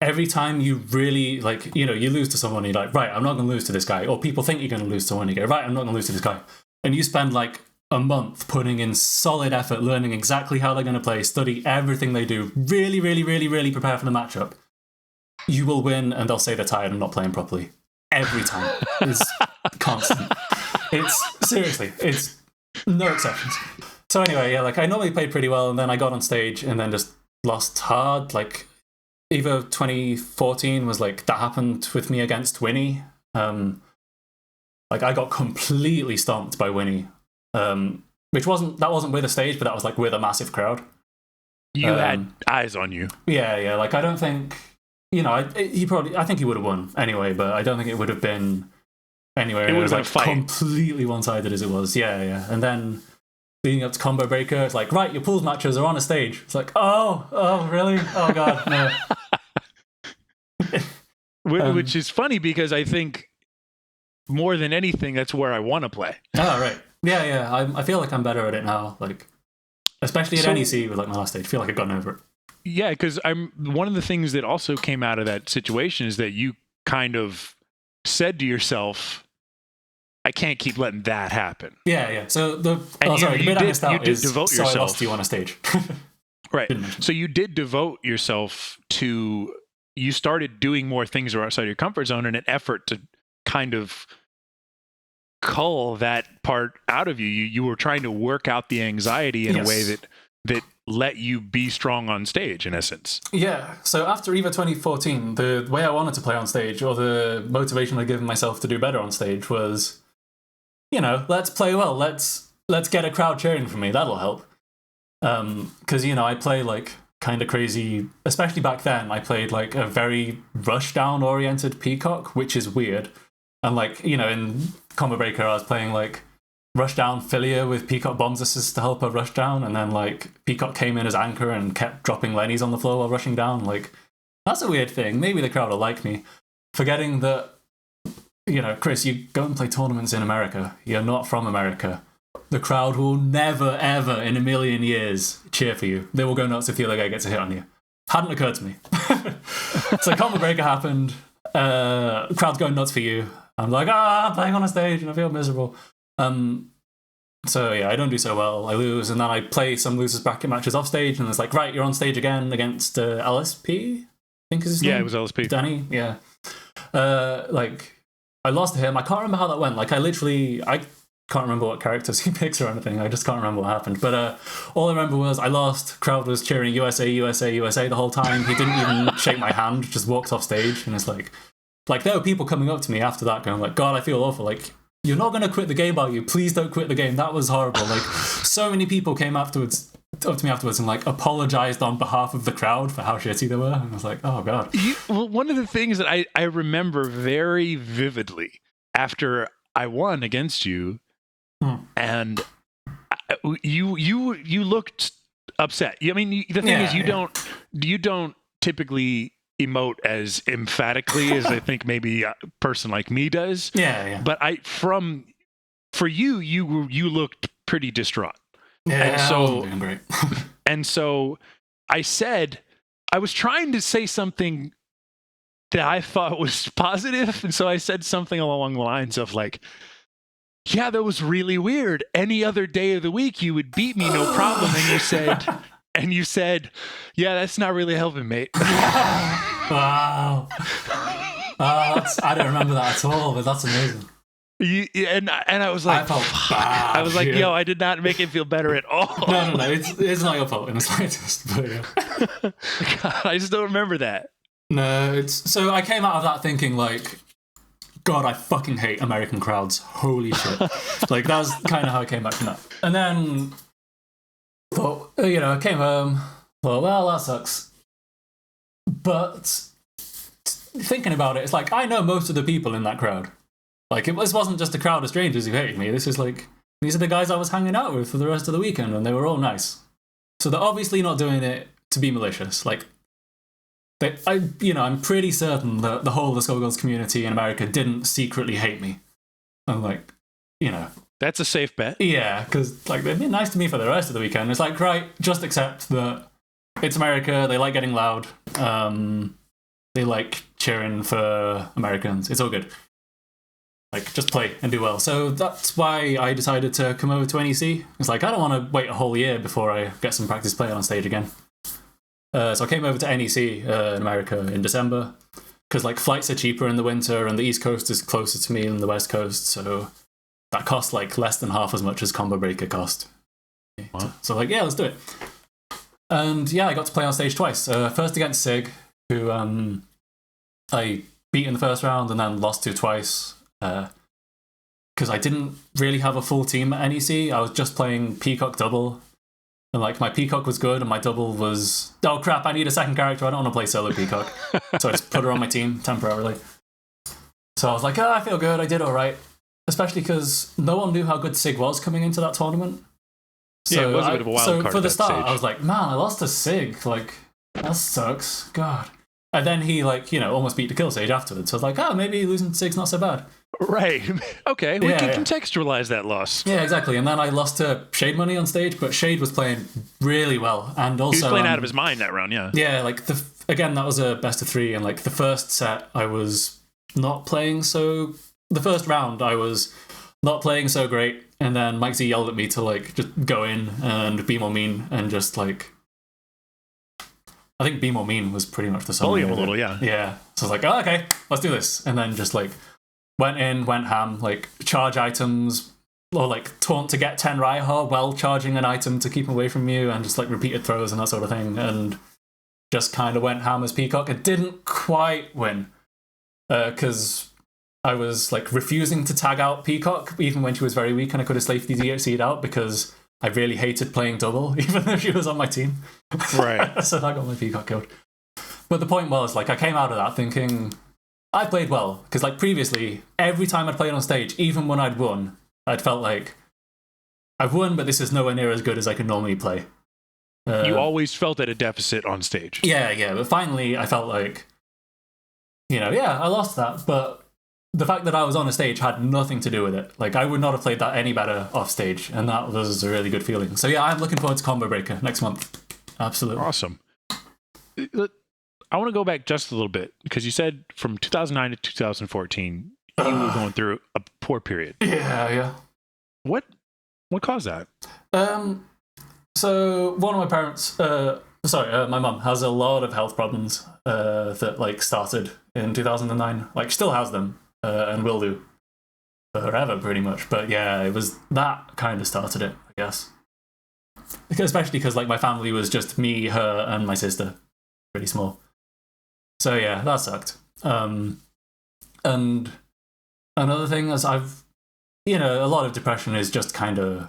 every time you really, like, you know, you lose to someone, you're like, right, I'm not going to lose to this guy. Or people think you're going to lose to someone, you go, right, I'm not going to lose to this guy. And you spend like a month putting in solid effort, learning exactly how they're going to play, study everything they do, really, really, really, really prepare for the matchup. You will win, and they'll say they're tired and not playing properly. Every time. It's constant. It's no exceptions. So anyway, yeah, like I normally played pretty well, and then I got on stage and then just lost hard. Like Evo 2014 was like, that happened with me against Winnie. Like I got completely stomped by Winnie. Which wasn't with a stage, but that was like with a massive crowd.
You had eyes on you.
Yeah. Like I don't think, you know, I think he would have won anyway, but I don't think it would have been anywhere. It was like completely one-sided as it was. Yeah. And then leading up to Combo Breaker, it's like, right, your pools matches are on a stage. It's like, oh, really? Oh god, no.
Which is funny because I think more than anything, that's where I want to play.
Oh, right. Yeah. I feel like I'm better at it now. Like, especially at NEC with like my last stage. I feel like I've gotten over it.
Yeah, because one of the things that also came out of that situation is that you kind of said to yourself, I can't keep letting that happen.
Yeah. So the bit I missed out is
devote
so
yourself.
I lost you on a stage.
Right. So you did devote yourself to, you started doing more things outside your comfort zone in an effort to kind of cull that part out of you. You were trying to work out the anxiety in a way that let you be strong on stage, in essence. Yeah.
So after Evo 2014, the way I wanted to play on stage, or the motivation I'd given myself to do better on stage was, you know, let's play well. Let's get a crowd cheering for me. That'll help. Because, you know, I play like kind of crazy, especially back then, I played like a very rushdown oriented Peacock, which is weird. And like, you know, in Combo Breaker, I was playing like rushdown Filia with Peacock bombs assist to help her rush down, and then like Peacock came in as anchor and kept dropping Lennies on the floor while rushing down. Like, that's a weird thing. Maybe the crowd will like me. Forgetting that, you know, Chris, you go and play tournaments in America. You're not from America. The crowd will never, ever in a million years cheer for you. They will go nuts if the other guy gets a hit on you. Hadn't occurred to me. So Combo Breaker happened. Crowd's going nuts for you. I'm like, I'm playing on a stage and I feel miserable. So yeah, I don't do so well. I lose, and then I play some losers bracket matches off stage, and it's like, right, you're on sstage again against LSP. I think is his name.
Yeah, it was LSP.
Danny. Yeah. Like I lost to him. I can't remember how that went. Like I can't remember what characters he picks or anything. I just can't remember what happened. But all I remember was I lost. Crowd was cheering USA, USA, USA the whole time. He didn't even shake my hand. Just walked off stage, and it's like there were people coming up to me after that, going like, "God, I feel awful. Like you're not going to quit the game, are you? Please don't quit the game. That was horrible." Like so many people came up to me afterwards and like apologized on behalf of the crowd for how shitty they were. And I was like, oh god.
Well, one of the things that I remember very vividly after I won against you, and you looked upset. I mean, the thing is, you don't typically emote as emphatically as I think maybe a person like me does.
Yeah.
But for you looked pretty distraught.
Yeah,
and so,
I wasn't doing great.
And so I was trying to say something that I thought was positive, and so I said something along the lines of like, yeah, that was really weird. Any other day of the week you would beat me, no problem. And you said, yeah, that's not really helping, mate.
Wow. I don't remember that at all, but that's amazing.
And I was like,
I felt bad.
I was like, yo, I did not make it feel better at all.
No, it's not your fault in the slightest. But yeah.
God, I just don't remember that.
No, so I came out of that thinking like, God, I fucking hate American crowds. Holy shit. Like that was kind of how I came back from that. And then thought, I came home, thought, well, that sucks. But thinking about it, it's like I know most of the people in that crowd. Like this wasn't just a crowd of strangers who hated me. This is like these are the guys I was hanging out with for the rest of the weekend, and they were all nice. So they're obviously not doing it to be malicious. Like I'm pretty certain that the whole of the Skullgirls community in America didn't secretly hate me. I'm like,
that's a safe bet.
Yeah, because like they've been nice to me for the rest of the weekend. It's like, right, just accept that it's America. They like getting loud. They like cheering for Americans. It's all good. Like, just play and do well. So that's why I decided to come over to NEC. It's like, I don't want to wait a whole year before I get some practice playing on stage again. So I came over to NEC in America in December because like flights are cheaper in the winter and the East Coast is closer to me than the West Coast. So that cost like less than half as much as Combo Breaker cost.
Wow.
So like, yeah, let's do it. And yeah, I got to play on stage twice. First against Sig, who I beat in the first round and then lost to twice. Because I didn't really have a full team at NEC. I was just playing Peacock double. And like my Peacock was good and my double was, oh crap, I need a second character. I don't want to play solo Peacock. So I just put her on my team temporarily. So I was like, I feel good. I did all right. Especially because no one knew how good Sig was coming into that tournament. So
yeah, it was a bit of a wild card
for the start,
stage.
I was like, man, I lost to Sig. Like, that sucks. God. And then he almost beat the kill stage afterwards. So I was like, maybe losing to Sig's not so bad.
Right. Okay, we can contextualize that loss.
Yeah, exactly. And then I lost to Shade Money on stage, but Shade was playing really well. And also,
he was playing out of his mind that round, yeah.
Yeah, like, again, that was a best of 3. And, like, the first set, I was not playing so... The first round, I was not playing so great. And then Mike Z yelled at me to, like, just go in and be more mean and just, like... I think be more mean was pretty much the song.
Bully him a little, yeah.
Yeah. So I was like, okay, let's do this. And then just, like... Went ham, like, charge items, or, like, taunt to get 10 Raiha while charging an item to keep him away from you, and just, like, repeated throws and that sort of thing, and just kind of went ham as Peacock. It didn't quite win, because I was, like, refusing to tag out Peacock, even when she was very weak, and I could have safely DHC'd out, because I really hated playing double, even though she was on my team.
Right.
So that got my Peacock killed. But the point was, like, I came out of that thinking... I played well, because like previously, every time I'd played on stage, even when I'd won, I'd felt like, I've won, but this is nowhere near as good as I can normally play.
You always felt at a deficit on stage.
Yeah, but finally I felt like, I lost that, but the fact that I was on a stage had nothing to do with it. Like, I would not have played that any better off stage, and that was a really good feeling. So yeah, I'm looking forward to Combo Breaker next month. Absolutely.
Awesome. I want to go back just a little bit, because you said from 2009 to 2014, you were going through a poor period.
Yeah.
What What caused that?
So one of my parents, my mum has a lot of health problems that like started in 2009. Like still has them and will do forever pretty much. But yeah, it was that kind of started it, I guess. Especially because like my family was just me, her, and my sister, pretty small. So yeah, that sucked. And another thing is a lot of depression is just kind of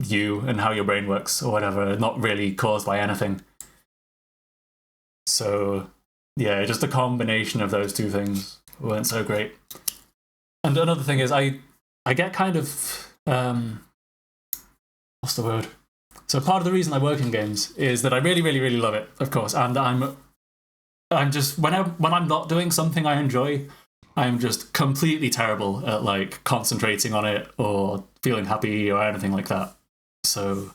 you and how your brain works or whatever, not really caused by anything. So yeah, just a combination of those two things weren't so great. And another thing is I get kind of what's the word? So part of the reason I work in games is that I really, really, really love it, of course, and I'm just when I'm not doing something I enjoy, I'm just completely terrible at like concentrating on it or feeling happy or anything like that. So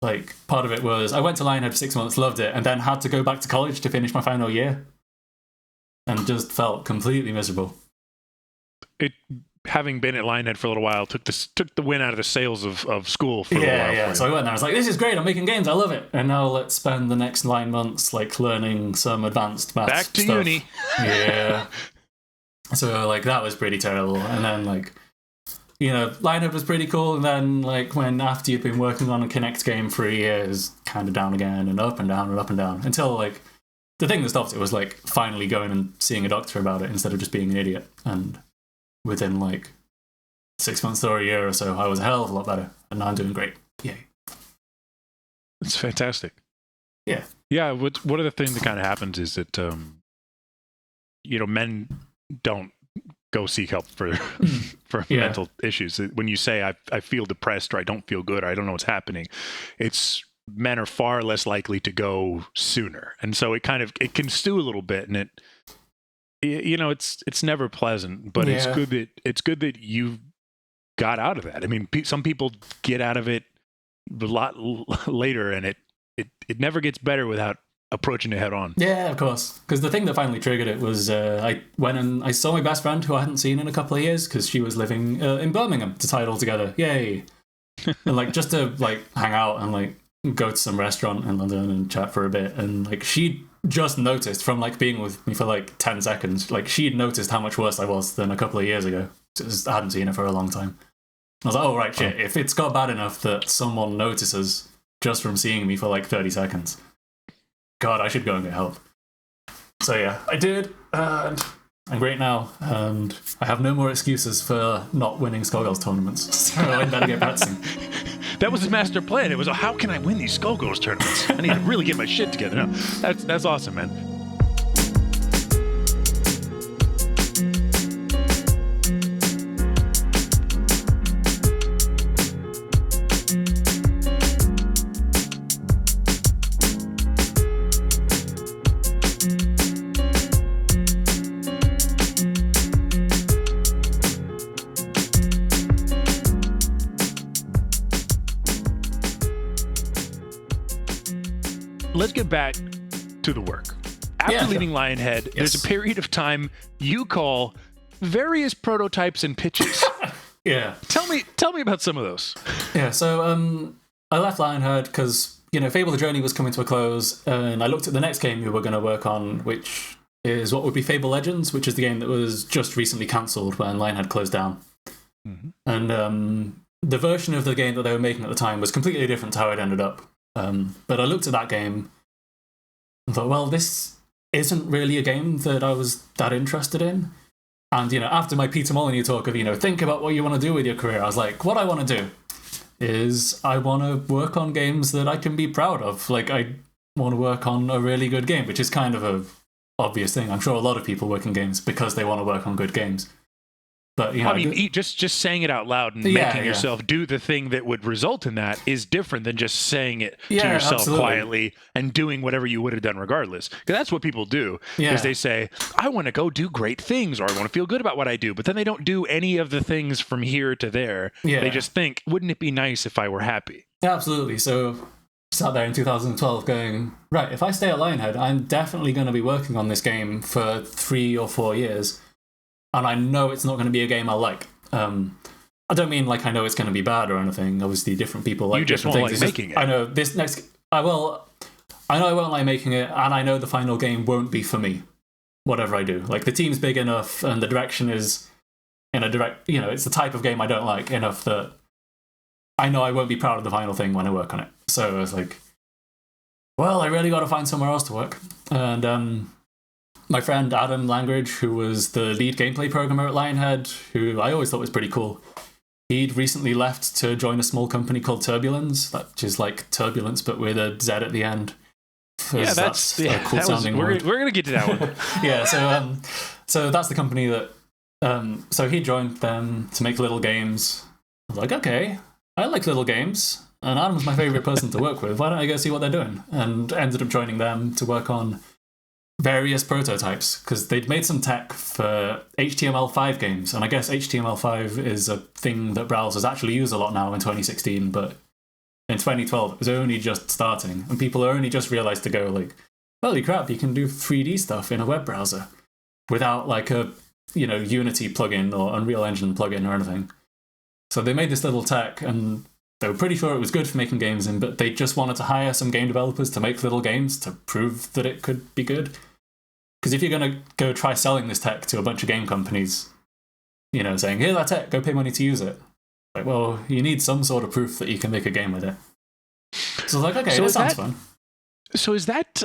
like part of it was I went to Lionhead for 6 months, loved it, and then had to go back to college to finish my final year and just felt completely miserable.
It, having been at Lionhead for a little while, took the wind out of the sails of school for a little while.
Yeah. So I went there, I was like, this is great, I'm making games, I love it. And now let's spend the next 9 months like learning some advanced maths
back to
stuff.
uni.
Yeah. So like that was pretty terrible. And then like, Lionhead was pretty cool, and then like when after you'd been working on a Kinect game for a year, it was kind of down again and up and down and up and down until like the thing that stopped it was like finally going and seeing a doctor about it instead of just being an idiot. And within like 6 months or a year or so, I was a hell of a lot better, and now I'm doing great. Yay!
It's fantastic.
Yeah.
Yeah. One of the things that kind of happens is that men don't go seek help for mental issues. When you say I feel depressed or I don't feel good or I don't know what's happening, men are far less likely to go sooner, and so it can stew a little bit, and it's never pleasant, but it's good that you got out of that. I mean, some people get out of it a lot later, and it never gets better without approaching it head on.
Yeah, of course. Because the thing that finally triggered it was I went and I saw my best friend who I hadn't seen in a couple of years because she was living in Birmingham to tie it all together. Yay! And like just to like hang out and like go to some restaurant in London and chat for a bit, and like she just noticed from like being with me for like 10 seconds, like she'd noticed how much worse I was than a couple of years ago. I hadn't seen her for a long time. I was like, oh right, shit, if it's got bad enough that someone notices just from seeing me for like 30 seconds, God, I should go and get help. So yeah, I did, and I'm great now, and I have no more excuses for not winning Skullgirls tournaments, so I better get practicing.
That was his master plan. It was, how can I win these Skullgirls tournaments? I need to really get my shit together. No, that's awesome, man. Let's get back to the work. After leaving Lionhead, there's a period of time you call various prototypes and pitches.
Yeah.
Tell me about some of those.
Yeah, so I left Lionhead because, Fable The Journey was coming to a close, and I looked at the next game we were going to work on, which is what would be Fable Legends, which is the game that was just recently cancelled when Lionhead closed down. Mm-hmm. And the version of the game that they were making at the time was completely different to how it ended up. But I looked at that game and thought, well, this isn't really a game that I was that interested in. And, after my Peter Molyneux talk of, think about what you want to do with your career, I was like, what I want to do is I want to work on games that I can be proud of. Like, I want to work on a really good game, which is kind of a obvious thing. I'm sure a lot of people work in games because they want to work on good games. But
I mean, just saying it out loud and making yourself do the thing that would result in that is different than just saying it to yourself quietly and doing whatever you would have done regardless. Because that's what people do. Is they say, I want to go do great things, or I want to feel good about what I do, but then they don't do any of the things from here to there. They just think, wouldn't it be nice if I were happy?
Absolutely. So sat there in 2012 going, right, if I stay at Lionhead, I'm definitely going to be working on this game for 3 or 4 years. And I know it's not going to be a game I like. And I don't mean like I know it's going to be bad or anything. Obviously, different people like
You just
different
won't
things.
like
It's just-
making it.
I know this next. I know I won't like making it, and I know the final game won't be for me. Whatever I do, like the team's big enough, and the direction is in a direct. It's the type of game I don't like enough that I know I won't be proud of the final thing when I work on it. So I was like, well, I really got to find somewhere else to work. And my friend Adam Langridge, who was the lead gameplay programmer at Lionhead, who I always thought was pretty cool, he'd recently left to join a small company called Turbulence, which is like turbulence but with a Z at the end.
Yeah, that's
a cool sounding word.
We're gonna get to that one.
Yeah, so that's the company that. So he joined them to make little games. I was like, okay, I like little games, and Adam's my favorite person to work with. Why don't I go see what they're doing? And ended up joining them to work on various prototypes because they'd made some tech for HTML5 games, and I guess HTML5 is a thing that browsers actually use a lot now in 2016, but in 2012 it was only just starting, and people only just realized to go like, holy crap, you can do 3D stuff in a web browser without like a Unity plugin or Unreal Engine plugin or anything. So they made this little tech, and they were pretty sure it was good for making games in, but they just wanted to hire some game developers to make little games to prove that it could be good. Because if you're going to go try selling this tech to a bunch of game companies, saying, here's that tech, go pay money to use it. Like, well, you need some sort of proof that you can make a game with it. So I was like, okay, that sounds fun.
So is that,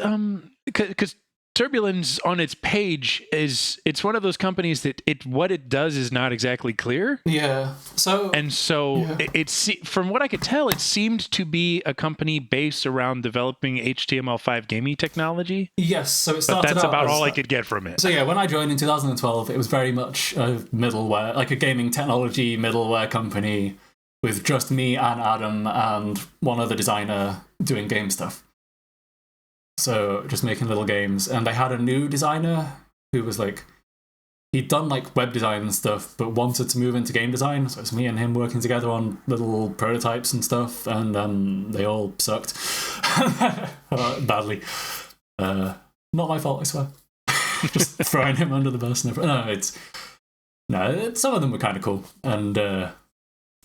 because Turbulence on its page it's one of those companies that what it does is not exactly clear.
Yeah. So
it's from what I could tell, it seemed to be a company based around developing HTML5 gaming technology.
Yes. So it started.
But that's
out
about
as
all I could get from it.
So yeah, when I joined in 2012, it was very much a middleware, like a gaming technology middleware company with just me and Adam and one other designer doing game stuff. So just making little games, and they had a new designer who was like, he'd done like web design and stuff, but wanted to move into game design. So it's me and him working together on little prototypes and stuff, and they all sucked badly. Not my fault, I swear. Just throwing him under the bus. Some of them were kind of cool, and the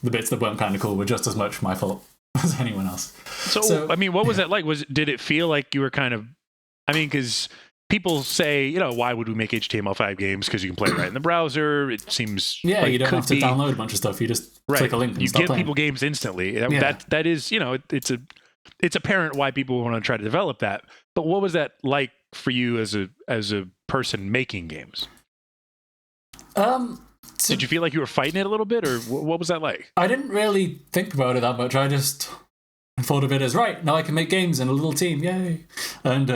bits that weren't kind of cool were just as much my fault as anyone else.
So I mean, what was that like? Did it feel like you were kind of, because people say, why would we make HTML5 games? Because you can play it right in the browser. It seems
like you don't have to
be
download a bunch of stuff. You just click a link and
you
start
give
playing.
people games instantly. That is, it's apparent why people want to try to develop that. But what was that like for you as a person making games? Did you feel like you were fighting it a little bit, or what was that like?
I didn't really think about it that much. I just thought of it as, right, now I can make games in a little team, yay. And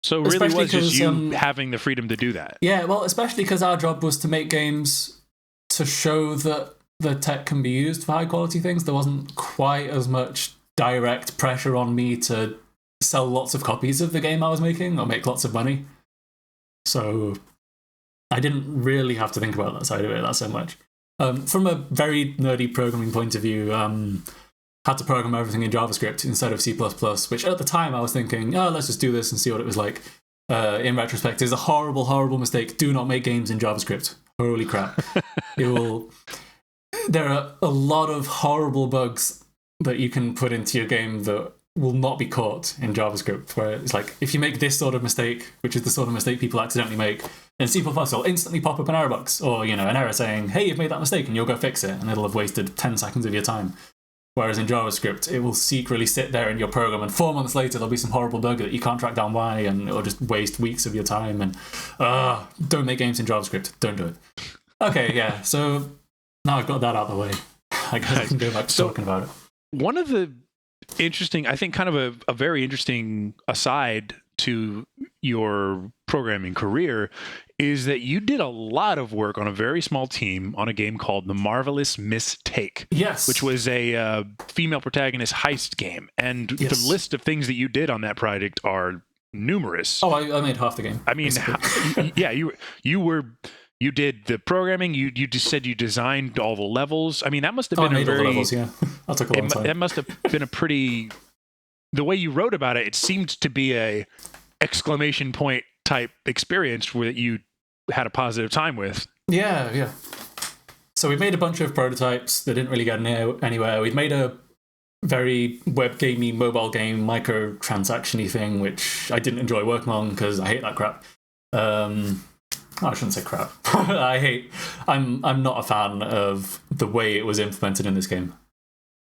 so it really was just you having the freedom to do that.
Yeah, well, especially because our job was to make games to show that the tech can be used for high quality things. There wasn't quite as much direct pressure on me to sell lots of copies of the game I was making or make lots of money. So I didn't really have to think about that side of it that so much. From a very nerdy programming point of view, had to program everything in JavaScript instead of C++, which at the time I was thinking, let's just do this and see what it was like. In retrospect, is a horrible, horrible mistake. Do not make games in JavaScript. Holy crap. There are a lot of horrible bugs that you can put into your game that will not be caught in JavaScript, where it's like, if you make this sort of mistake, which is the sort of mistake people accidentally make, in C++ will instantly pop up an error box, or an error saying, hey, you've made that mistake, and you'll go fix it, and it'll have wasted 10 seconds of your time. Whereas in JavaScript, it will secretly sit there in your program, and 4 months later, there'll be some horrible bug that you can't track down why, and it'll just waste weeks of your time. And don't make games in JavaScript. Don't do it. Okay, yeah. So now I've got that out of the way. I guess I can go back to talking about it.
One of the interesting, I think, kind of a very interesting aside to your programming career is that you did a lot of work on a very small team on a game called The Marvelous Miss Take.
Yes.
Which was a female protagonist heist game. And the list of things that you did on that project are numerous.
Oh, I made half the game.
I mean, yeah, you did the programming. You just said you designed all the levels. I mean, that must have been
all the levels, yeah. That took a long time.
That must have been a pretty. The way you wrote about it, it seemed to be a exclamation point type experience where you had a positive time with.
Yeah. So we made a bunch of prototypes that didn't really get anywhere. We'd made a very web gamey mobile game microtransaction-y thing, which I didn't enjoy working on because I hate that crap. I shouldn't say crap. I'm not a fan of the way it was implemented in this game.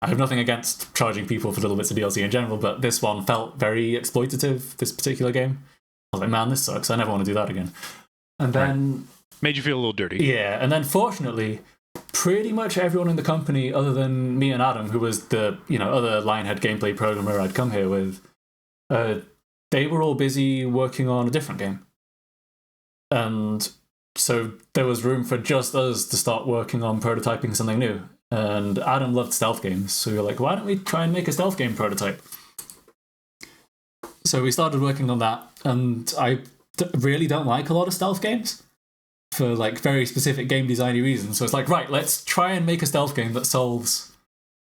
I have nothing against charging people for little bits of DLC in general, but this one felt very exploitative, this particular game. I was like, man, this sucks. I never want to do that again. And then...
Made you feel a little dirty.
Yeah, and then fortunately, pretty much everyone in the company, other than me and Adam, who was the other Lionhead gameplay programmer I'd come here with, they were all busy working on a different game. And so there was room for just us to start working on prototyping something new. And Adam loved stealth games, so we were like, why don't we try and make a stealth game prototype? So we started working on that, and I really don't like a lot of stealth games for like very specific game designy reasons. So it's like, right, let's try and make a stealth game that solves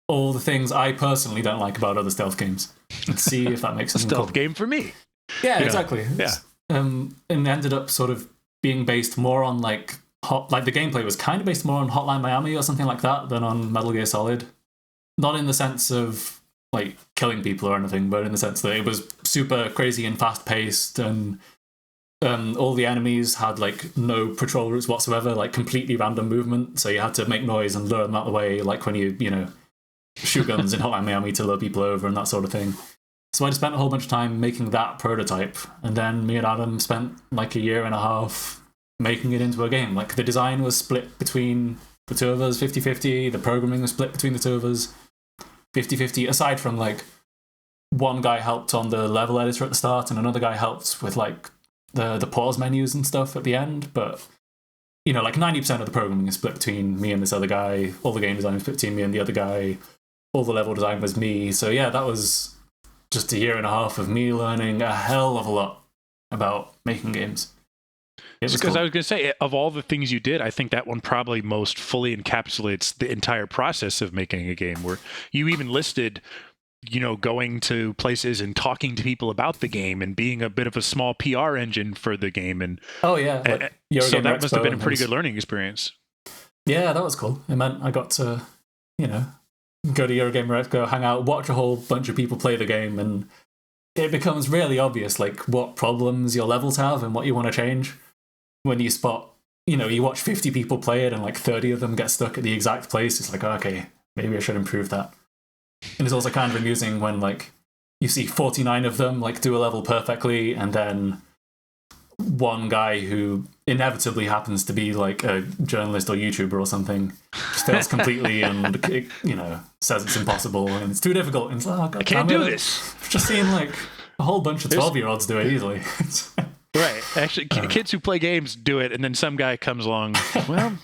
all the things I personally don't like about other stealth games. Let's see if that makes sense.
A stealth game for me.
Yeah, exactly.
Yeah.
And ended up sort of being based more on like the gameplay was kind of based more on Hotline Miami or something like that than on Metal Gear Solid. Not in the sense of like killing people or anything, but in the sense that it was super crazy and fast paced, and all the enemies had like no patrol routes whatsoever, like completely random movement. So you had to make noise and lure them out of the way, like when you shoot guns in Hotline Miami to lure people over and that sort of thing. So I just spent a whole bunch of time making that prototype, and then me and Adam spent like a year and a half making it into a game. Like the design was split between the two of us, 50-50. The programming was split between the two of us, 50-50. Aside from like one guy helped on the level editor at the start, and another guy helped with like the pause menus and stuff at the end. But like 90% of the programming is split between me and this other guy. All the game design was split between me and the other guy. All the level design was me. So yeah, that was just a year and a half of me learning a hell of a lot about making games.
Because cool. I was going to say, of all the things you did, I think that one probably most fully encapsulates the entire process of making a game, where you even listed, going to places and talking to people about the game and being a bit of a small PR engine for the game. And
oh yeah,
so that must have been a pretty good learning experience.
Yeah, that was cool. It meant I got to, go to Eurogamer Expo, hang out, watch a whole bunch of people play the game, and it becomes really obvious like what problems your levels have and what you want to change. When you spot, you watch 50 people play it and like 30 of them get stuck at the exact place, it's like, okay, maybe I should improve that. And it's also kind of amusing when like you see 49 of them like do a level perfectly, and then one guy who inevitably happens to be like a journalist or YouTuber or something just fails completely and says it's impossible and it's too difficult, and it's like, oh, God,
I can't do this.
I've just seen like a whole bunch of 12-year-olds do it easily.
Right. Actually, kids who play games do it, and then some guy comes along, well,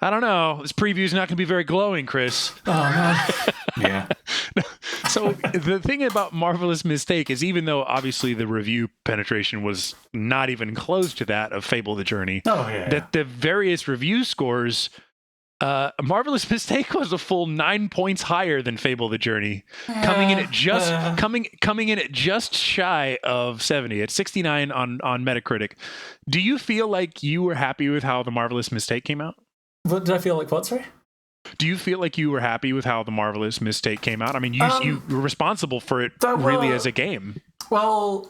I don't know. This preview is not going to be very glowing, Chris.
Oh, man. Yeah.
So the thing about Marvelous Mistake is, even though obviously the review penetration was not even close to that of Fable The Journey, that the various review scores, Marvelous Mistake was a full 9 points higher than Fable The Journey, coming in at just shy of 70 at 69 on Metacritic. Do you feel like you were happy with how the Marvelous Mistake came out?
What did I feel like? What, sorry?
Do you feel like you were happy with how the Marvelous Mistake came out? I mean, you were responsible for it really as a game.
Well,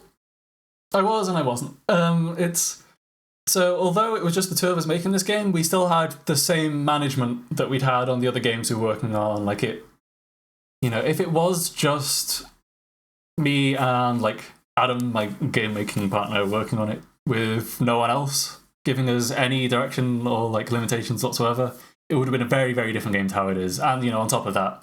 I was and I wasn't. So although it was just the two of us making this game, we still had the same management that we'd had on the other games we were working on. Like if it was just me and like Adam, my game making partner, working on it with no one else giving us any direction or like limitations whatsoever, it would have been a very, very different game to how it is. And on top of that,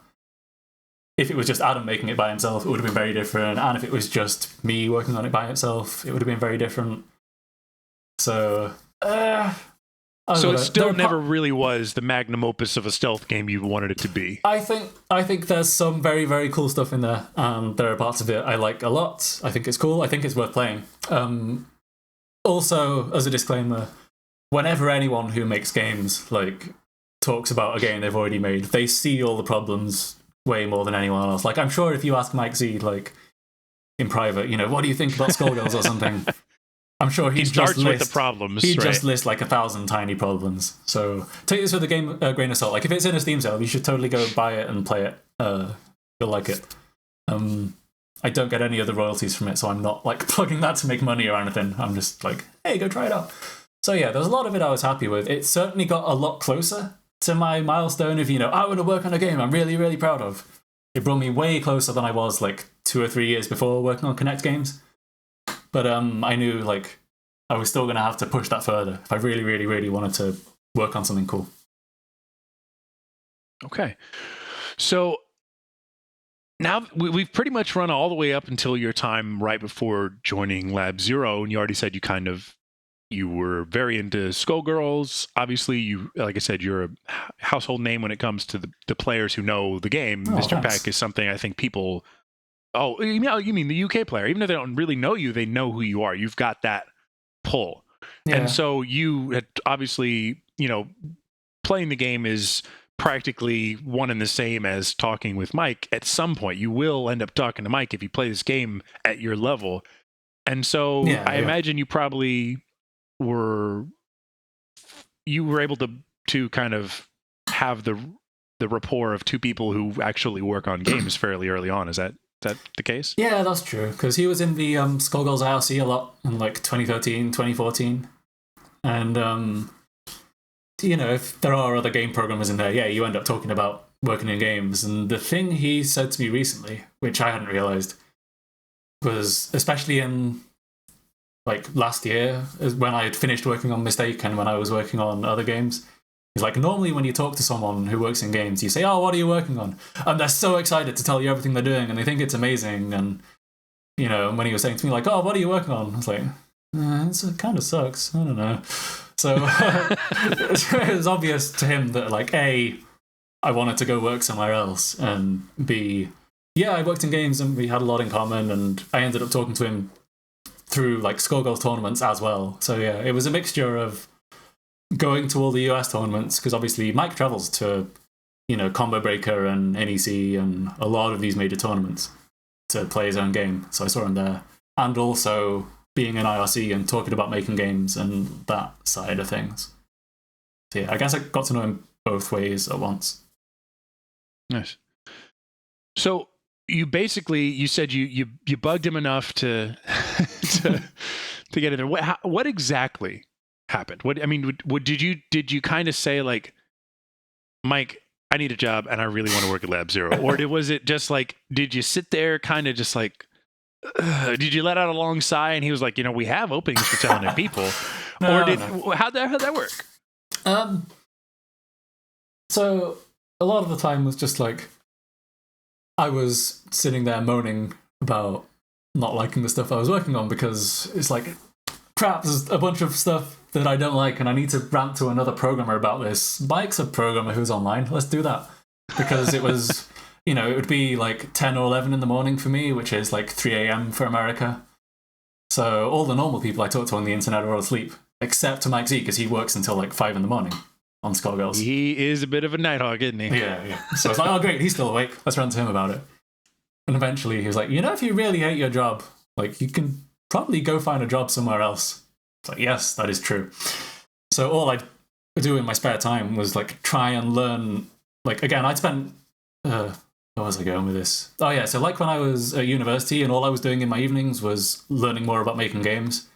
if it was just Adam making it by himself, it would have been very different. And if it was just me working on it by itself, it would have been very different. So,
it still never really was the magnum opus of a stealth game you wanted it to be.
I think there's some very, very cool stuff in there, and there are parts of it I like a lot. I think it's cool. I think it's worth playing. Also, as a disclaimer, whenever anyone who makes games like talks about a game they've already made, they see all the problems way more than anyone else. Like, I'm sure if you ask Mike Z, like in private, what do you think about Skullgirls or something? I'm sure
he starts with the problems.
He'd just list like 1,000 tiny problems. So take this with a grain of salt. Like if it's in a Steam sale, you should totally go buy it and play it. You'll like it. I don't get any of the royalties from it, so I'm not like plugging that to make money or anything. I'm just like, hey, go try it out. So yeah, there's a lot of it I was happy with. It certainly got a lot closer to my milestone of, I want to work on a game I'm really, really proud of. It brought me way closer than I was like 2 or 3 years before working on Kinect games. But I knew like I was still going to have to push that further if I really, really, really wanted to work on something cool.
Okay. So now we've pretty much run all the way up until your time right before joining Lab Zero, and you already said you were very into Skullgirls. Obviously, like I said, you're a household name when it comes to the players who know the game. Mr. Peck is something I think people... Oh, you mean the UK player. Even if they don't really know you, they know who you are. You've got that pull. Yeah. And so you had obviously, playing the game is practically one and the same as talking with Mike. At some point, you will end up talking to Mike if you play this game at your level. And so I imagine you probably were able to kind of have the rapport of two people who actually work on games fairly early on. Is that the case?
Yeah, that's true. Because he was in the Skullgirls IRC a lot in like 2013, 2014. And, if there are other game programmers in there, you end up talking about working in games. And the thing he said to me recently, which I hadn't realized, was especially in like last year, when I had finished working on Mistake and when I was working on other games, it's like normally when you talk to someone who works in games, you say, oh, what are you working on? And they're so excited to tell you everything they're doing and they think it's amazing. And, when he was saying to me like, oh, what are you working on? I was like, it kind of sucks. I don't know. So it was obvious to him that like, A, I wanted to go work somewhere else, and B, I worked in games and we had a lot in common, and I ended up talking to him through like Skullgirls tournaments as well. So yeah, it was a mixture of going to all the US tournaments, because obviously Mike travels to, Combo Breaker and NEC and a lot of these major tournaments to play his own game. So I saw him there. And also being in IRC and talking about making games and that side of things. So yeah, I guess I got to know him both ways at once.
Nice. So you said you bugged him enough to get in there. What exactly happened? Did you kind of say like, Mike, I need a job and I really want to work at Lab Zero? Or was it just like, did you sit there kind of just like, did you let out a long sigh and he was like, we have openings for talented people? How'd that work?
So a lot of the time was just like, I was sitting there moaning about not liking the stuff I was working on, because it's like, crap, there's a bunch of stuff that I don't like and I need to rant to another programmer about this. Mike's a programmer who's online. Let's do that. Because it was, it would be like 10 or 11 in the morning for me, which is like 3 a.m. for America. So all the normal people I talk to on the internet are all asleep, except to Mike Z, because he works until like 5 in the morning on Skullgirls.
He is a bit of a nighthawk, isn't he?
Yeah. So it's like, oh great, he's still awake. Let's rant to him about it. And eventually he was like, if you really hate your job, like you can probably go find a job somewhere else. It's like, yes, that is true. So all I'd do in my spare time was like try and learn. Like again, I'd spent where was I going with this? Oh yeah, so like when I was at university and all I was doing in my evenings was learning more about making games.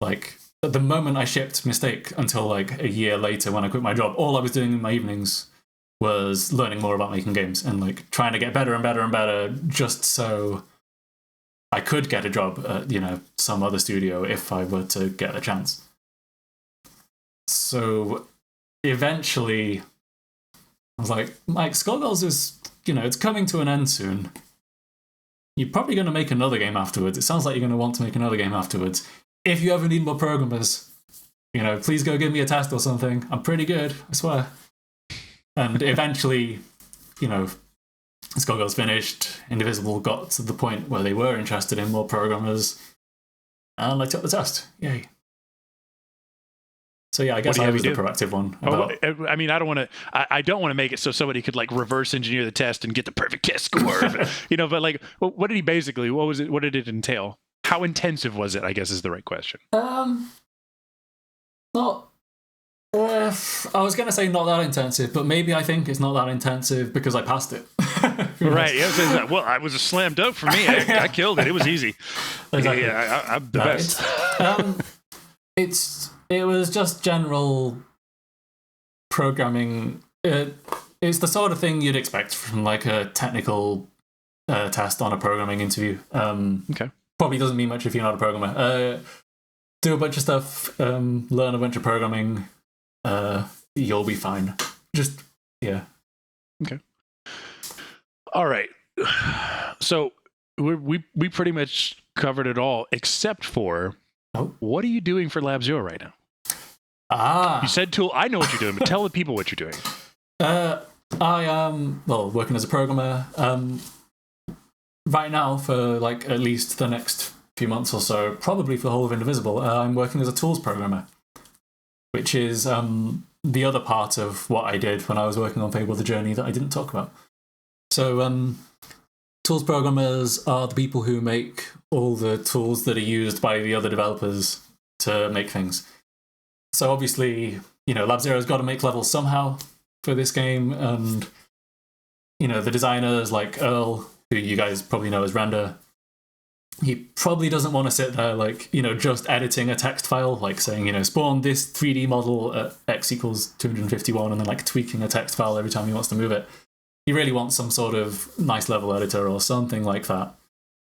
Like at the moment I shipped Mistake until like a year later when I quit my job, all I was doing in my evenings was learning more about making games and like trying to get better and better and better, just so I could get a job at, some other studio if I were to get a chance. So eventually I was like, Mike, Skullgirls is, it's coming to an end soon. You're probably going to make another game afterwards. It sounds like you're going to want to make another game afterwards. If you ever need more programmers, please go give me a test or something. I'm pretty good, I swear. And eventually, Skullgirls finished, Indivisible got to the point where they were interested in more programmers, and I took the test. Yay. So yeah, I guess I was the proactive one.
I don't want to make it so somebody could like reverse engineer the test and get the perfect test score. But like, what did he basically? What was it? What did it entail? How intensive was it, I guess is the right question.
Not. I was going to say not that intensive, but maybe I think it's not that intensive because I passed it.
Right. Yeah, well, it was a slam dunk for me. I killed it. It was easy.
Exactly.
Yeah, I'm the best.
It was just general programming. It's the sort of thing you'd expect from like a technical test on a programming interview.
Okay.
Probably doesn't mean much if you're not a programmer. Do a bunch of stuff, learn a bunch of programming. You'll be fine. Just, yeah.
Okay. All right. So we pretty much covered it all except for what are you doing for Lab Zero right now? You said tool. I know what you're doing, but tell the people what you're doing.
I am, working as a programmer. Right now, for like at least the next few months or so, probably for the whole of Indivisible, I'm working as a tools programmer, which is the other part of what I did when I was working on Fable The Journey that I didn't talk about. So tools programmers are the people who make all the tools that are used by the other developers to make things. So obviously, Lab Zero's got to make levels somehow for this game, and the designers like Earl, who you guys probably know as Render, he probably doesn't want to sit there just editing a text file, like saying, spawn this 3D model at x equals 251 and then like tweaking a text file every time he wants to move it. He really wants some sort of nice level editor or something like that.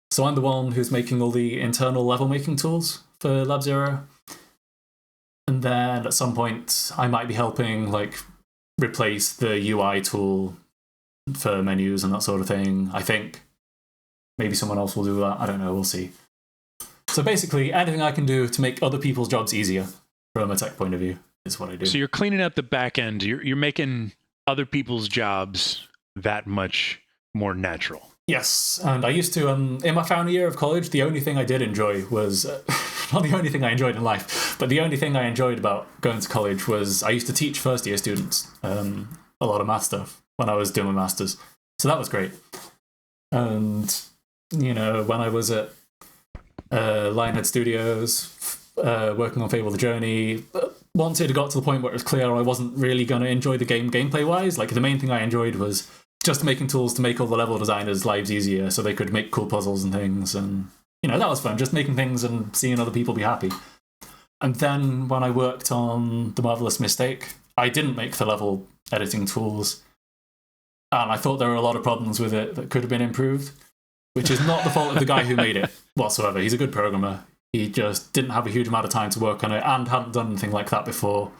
So I'm the one who's making all the internal level making tools for Lab Zero. And then at some point I might be helping replace the UI tool for menus and that sort of thing, I think. Maybe someone else will do that. I don't know. We'll see. So basically, anything I can do to make other people's jobs easier from a tech point of view is what I do.
So you're cleaning up the back end. You're making other people's jobs that much more natural.
Yes. And I used to, in my final year of college, the only thing I did enjoy was, not the only thing I enjoyed in life, but the only thing I enjoyed about going to college was I used to teach first year students a lot of math stuff when I was doing my masters. So that was great. And when I was at Lionhead Studios working on Fable The Journey, once it got to the point where it was clear I wasn't really going to enjoy the game gameplay-wise, the main thing I enjoyed was just making tools to make all the level designers' lives easier so they could make cool puzzles and things. And, that was fun, just making things and seeing other people be happy. And then when I worked on The Marvelous Mistake, I didn't make the level editing tools. And I thought there were a lot of problems with it that could have been improved, which is not the fault of the guy who made it whatsoever. He's a good programmer. He just didn't have a huge amount of time to work on it and hadn't done anything like that before.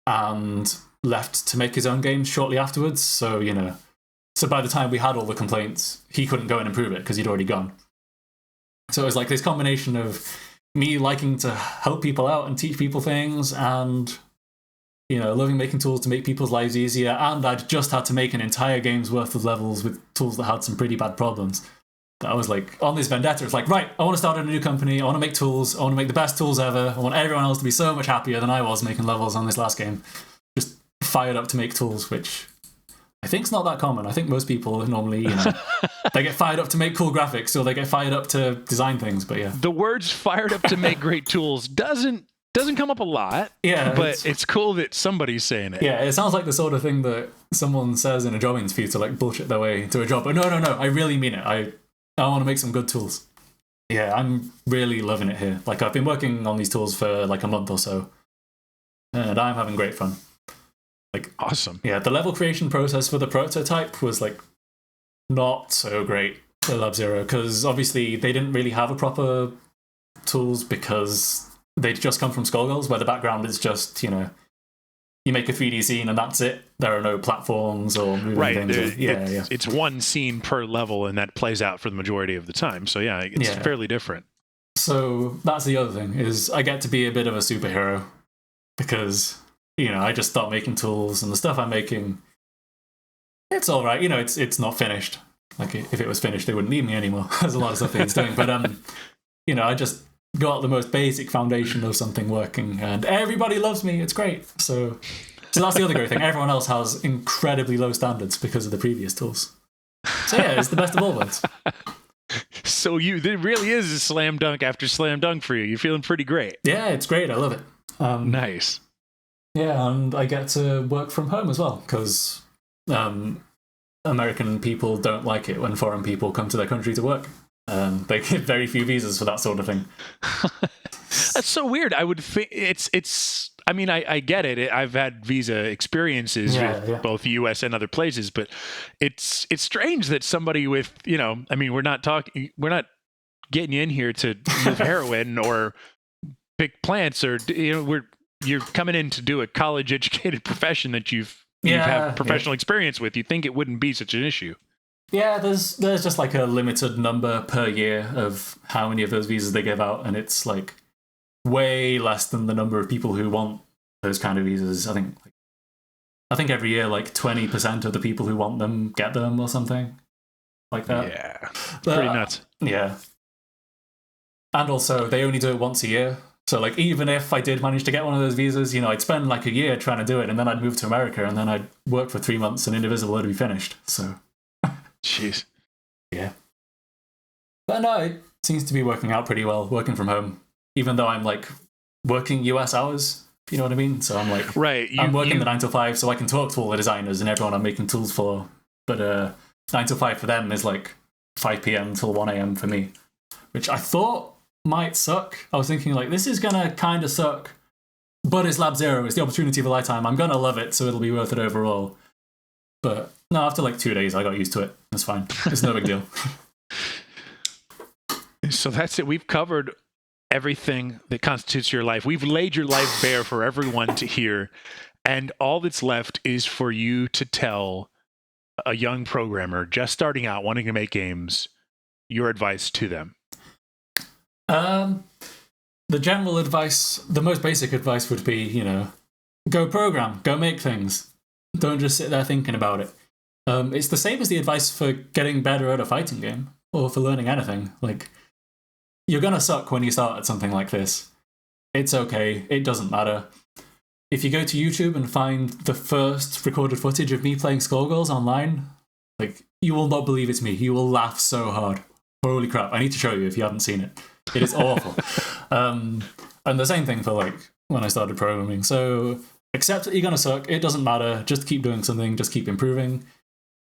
And left to make his own games shortly afterwards. So, so by the time we had all the complaints, he couldn't go and improve it because he'd already gone. So it was like this combination of me liking to help people out and teach people things and, loving making tools to make people's lives easier. And I'd just had to make an entire game's worth of levels with tools that had some pretty bad problems. That I was on this vendetta. It's right, I want to start a new company. I want to make tools. I want to make the best tools ever. I want everyone else to be so much happier than I was making levels on this last game. Just fired up to make tools, which I think is not that common. I think most people normally, they get fired up to make cool graphics or they get fired up to design things, but yeah.
The words fired up to make great tools doesn't come up a lot.
Yeah.
But it's cool that somebody's saying it.
Yeah, it sounds like the sort of thing that someone says in a job interview to bullshit their way to a job. But no, I really mean it. I want to make some good tools. Yeah, I'm really loving it here. I've been working on these tools for a month or so. And I'm having great fun.
Awesome.
Yeah, the level creation process for the prototype was not so great for Lab Zero because obviously they didn't really have a proper tools because they'd just come from Skullgirls where the background is just, you make a 3D scene and that's it. There are no platforms or moving things.
It's one scene per level and that plays out for the majority of the time. So yeah, it's fairly different. So
that's the other thing is I get to be a bit of a superhero because I just start making tools and the stuff I'm making, it's all right. It's not finished. If it was finished, they wouldn't need me anymore. There's a lot of stuff that he's doing. But, I just got the most basic foundation of something working and everybody loves me. It's great. So that's the other great thing. Everyone else has incredibly low standards because of the previous tools. So yeah, it's the best of all worlds.
So there really is a slam dunk after slam dunk for you. You're feeling pretty great.
Yeah, it's great. I love it.
Nice.
Yeah, and I get to work from home as well because American people don't like it when foreign people come to their country to work. They get very few visas for that sort of thing.
That's so weird. I would think it's. I mean, I get it. I've had visa experiences with both U.S. and other places, but it's strange that somebody with, I mean, we're not getting you in here to move heroin or pick plants, or you're coming in to do a college educated profession that you've had professional experience with. You'd think it wouldn't be such an issue.
Yeah, there's just like a limited number per year of how many of those visas they give out, and it's like way less than the number of people who want those kind of visas. I think every year like 20% of the people who want them get them or something like that.
Yeah, pretty nuts.
Yeah, and also they only do it once a year. So like even if I did manage to get one of those visas, I'd spend like a year trying to do it, and then I'd move to America, and then I'd work for 3 months, and Indivisible would be finished. So,
jeez,
yeah. But no, it seems to be working out pretty well working from home. Even though I'm like working US hours, if you know what I mean. So I'm like, I'm working the 9 to 5, so I can talk to all the designers and everyone I'm making tools for. But 9 to 5 for them is like 5 p.m. till 1 a.m. for me, which I thought might suck. I was thinking like, this is gonna kind of suck, but it's Lab Zero. It's the opportunity of a lifetime. I'm gonna love it, so it'll be worth it overall. But no, after like 2 days, I got used to it. It's fine. It's no big deal.
So that's it. We've covered everything that constitutes your life. We've laid your life bare for everyone to hear, and all that's left is for you to tell a young programmer just starting out wanting to make games your advice to them.
The general advice, the most basic advice would be, go program, go make things. Don't just sit there thinking about it. It's the same as the advice for getting better at a fighting game or for learning anything. Like, you're going to suck when you start at something like this. It's okay. It doesn't matter. If you go to YouTube and find the first recorded footage of me playing Skullgirls online, like, you will not believe it's me. You will laugh so hard. Holy crap. I need to show you if you haven't seen it. It is awful. And the same thing for, like, when I started programming. So, accept that you're going to suck. It doesn't matter. Just keep doing something. Just keep improving.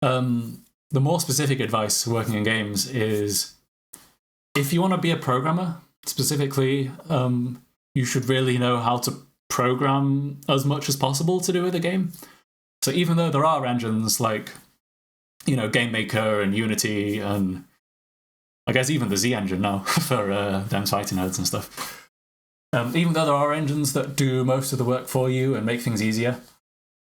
The more specific advice working in games is, if you want to be a programmer, specifically, you should really know how to program as much as possible to do with a game. So even though there are engines like, Game Maker and Unity, and I guess even the Z engine now for them fighting heads and stuff. Even though there are engines that do most of the work for you and make things easier,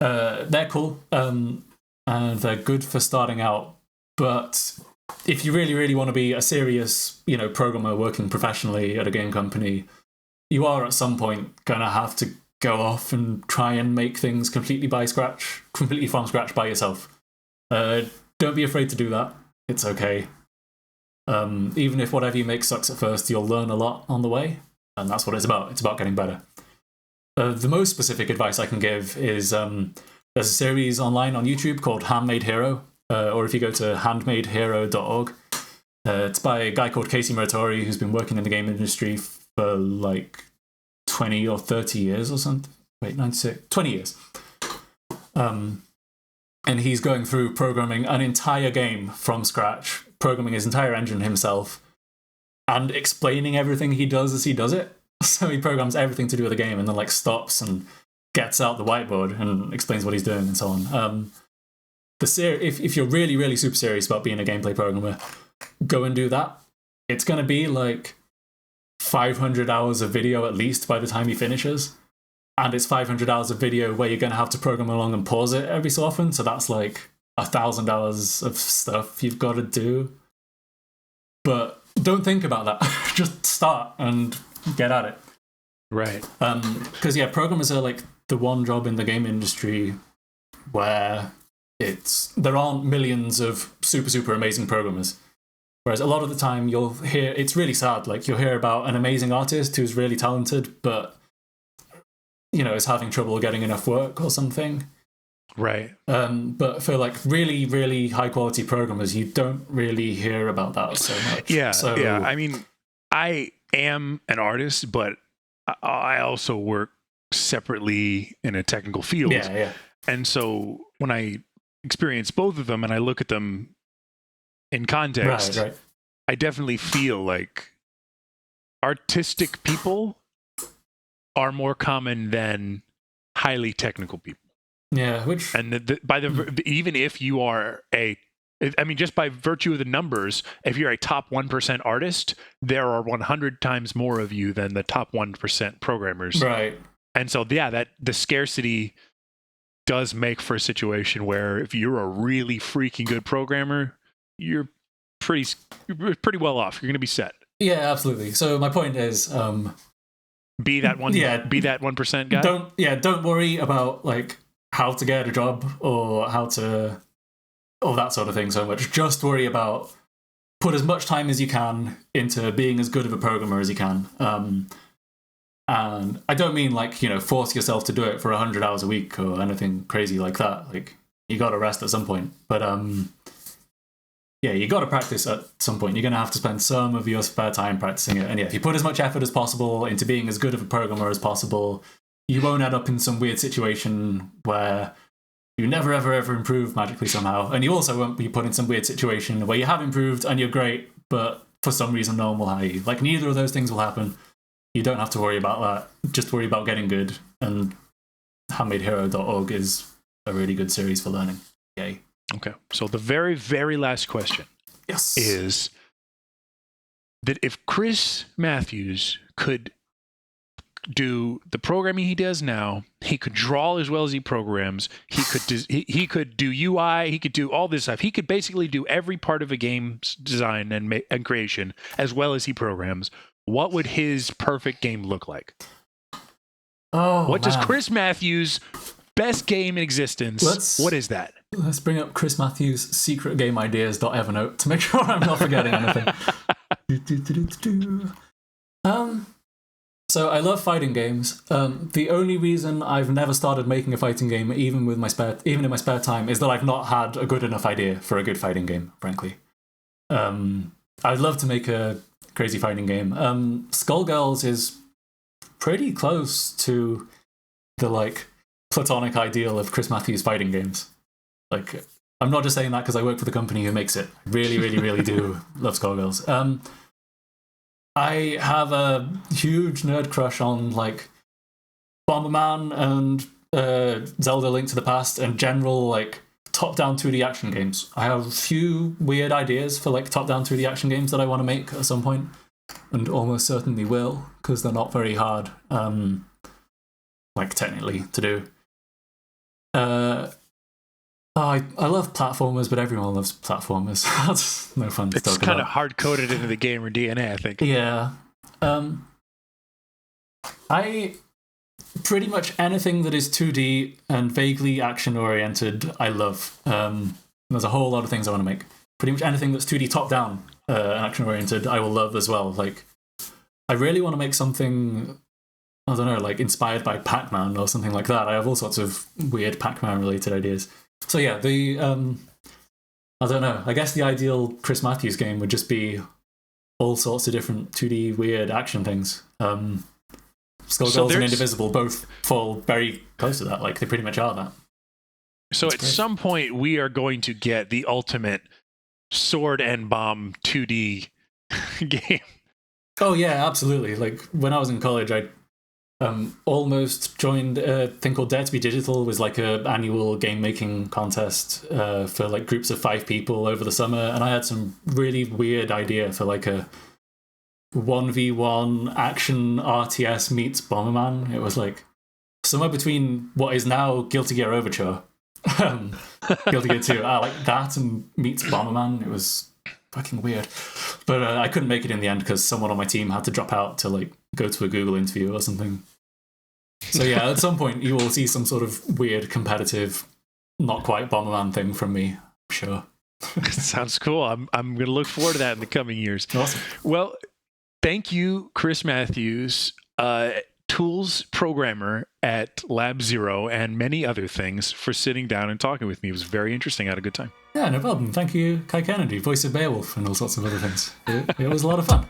they're cool, and they're good for starting out. But if you really, really want to be a serious, programmer working professionally at a game company, you are at some point going to have to go off and try and make things completely from scratch by yourself. Don't be afraid to do that. It's okay. Even if whatever you make sucks at first, you'll learn a lot on the way. And that's what it's about. It's about getting better. The most specific advice I can give is there's a series online on YouTube called Handmade Hero. Or if you go to handmadehero.org, it's by a guy called Casey Muratori, who's been working in the game industry for like 20 or 30 years or something. Wait, 20 years. And he's going through programming an entire game from scratch, programming his entire engine himself, and explaining everything he does as he does it. So he programs everything to do with the game and then stops and gets out the whiteboard and explains what he's doing and so on. If you're really, really super serious about being a gameplay programmer, go and do that. It's going to be like 500 hours of video at least by the time he finishes. And it's 500 hours of video where you're going to have to program along and pause it every so often. So that's like 1,000 hours of stuff you've got to do. But don't think about that. Just start and get at it.
Right.
Because, programmers are like the one job in the game industry where there aren't millions of super, super amazing programmers. Whereas a lot of the time you'll hear, it's really sad, like you'll hear about an amazing artist who's really talented, but, is having trouble getting enough work or something.
Right.
But for like really, really high quality programmers, you don't really hear about that so much.
Yeah.
So
Yeah. I mean, I am an artist, but I also work separately in a technical field.
yeah.
And so when I experience both of them and I look at them in context,
Right.
I definitely feel like artistic people are more common than highly technical people.
Yeah, which
And even if you are just by virtue of the numbers, if you're a top 1% artist, there are 100 times more of you than the top 1% programmers.
right.
And so, yeah, that the scarcity does make for a situation where if you're a really freaking good programmer, you're pretty well off. You're going to be set.
Yeah, absolutely. So my point is,
Be that 1% guy.
Don't worry about like how to get a job or that sort of thing so much. Just worry about put as much time as you can into being as good of a programmer as you can. And I don't mean like, force yourself to do it for 100 hours a week or anything crazy like that. Like, you got to rest at some point. But yeah, you got to practice at some point. You're going to have to spend some of your spare time practicing it. And yeah, if you put as much effort as possible into being as good of a programmer as possible, you won't end up in some weird situation where you never, ever, ever improve magically somehow. And you also won't be put in some weird situation where you have improved and you're great, but for some reason no one will hire you. Like, neither of those things will happen. You don't have to worry about that. Just worry about getting good. And handmadehero.org is a really good series for learning. Yay.
Okay. So the very, very last question is that if Chris Matthews could do the programming he does now, he could draw as well as he programs, he could do UI, he could do all this stuff. He could basically do every part of a game's design and creation as well as he programs. What would his perfect game look like? What does Chris Matthews' best game in existence? What is that?
Let's bring up Chris Matthews' secret game ideas.evernote to make sure I'm not forgetting anything. So I love fighting games. The only reason I've never started making a fighting game, even in my spare time, is that I've not had a good enough idea for a good fighting game. Frankly, I'd love to make a crazy fighting game. Skullgirls is pretty close to the like platonic ideal of Chris Matthews fighting games. Like, I'm not just saying that because I work for the company who makes it. I really, really, really do love Skullgirls. I have a huge nerd crush on like Bomberman and Zelda: Link to the Past and general like top-down 2D action games. I have a few weird ideas for like top-down 2D action games that I want to make at some point, and almost certainly will because they're not very hard, like technically to do. I love platformers, but everyone loves platformers. That's no fun to talk about.
It's kind of hard-coded into the gamer DNA, I think.
Yeah. I pretty much anything that is 2D and vaguely action-oriented, I love. There's a whole lot of things I want to make. Pretty much anything that's 2D top-down and action-oriented, I will love as well. Like, I really want to make something, I don't know, like inspired by Pac-Man or something like that. I have all sorts of weird Pac-Man related ideas. So yeah, I don't know. I guess the ideal Chris Matthews game would just be all sorts of different 2D weird action things. Skullgirls and Indivisible both fall very close to that. Like, they pretty much are that.
So at some point, we are going to get the ultimate sword and bomb 2D game.
Oh yeah, absolutely. Like, when I was in college, I almost joined a thing called Dare to be Digital. It was like an annual game making contest for like groups of 5 people over the summer, and I had some really weird idea for like a 1v1 action RTS meets Bomberman. It was like somewhere between what is now Guilty Gear Overture, Guilty Gear 2, like that and meets Bomberman. It was fucking weird, but I couldn't make it in the end because someone on my team had to drop out to like go to a Google interview or something. So yeah, at some point you will see some sort of weird competitive, not quite Bomberman thing from me, I'm sure.
Sounds cool. I'm going to look forward to that in the coming years.
Awesome.
Well, thank you, Chris Matthews. tools programmer at Lab Zero and many other things, for sitting down and talking with me. It was very interesting. I had a good time.
Yeah, no problem. Thank you, Kai Kennedy, voice of Beowulf and all sorts of other things. It was a lot of fun.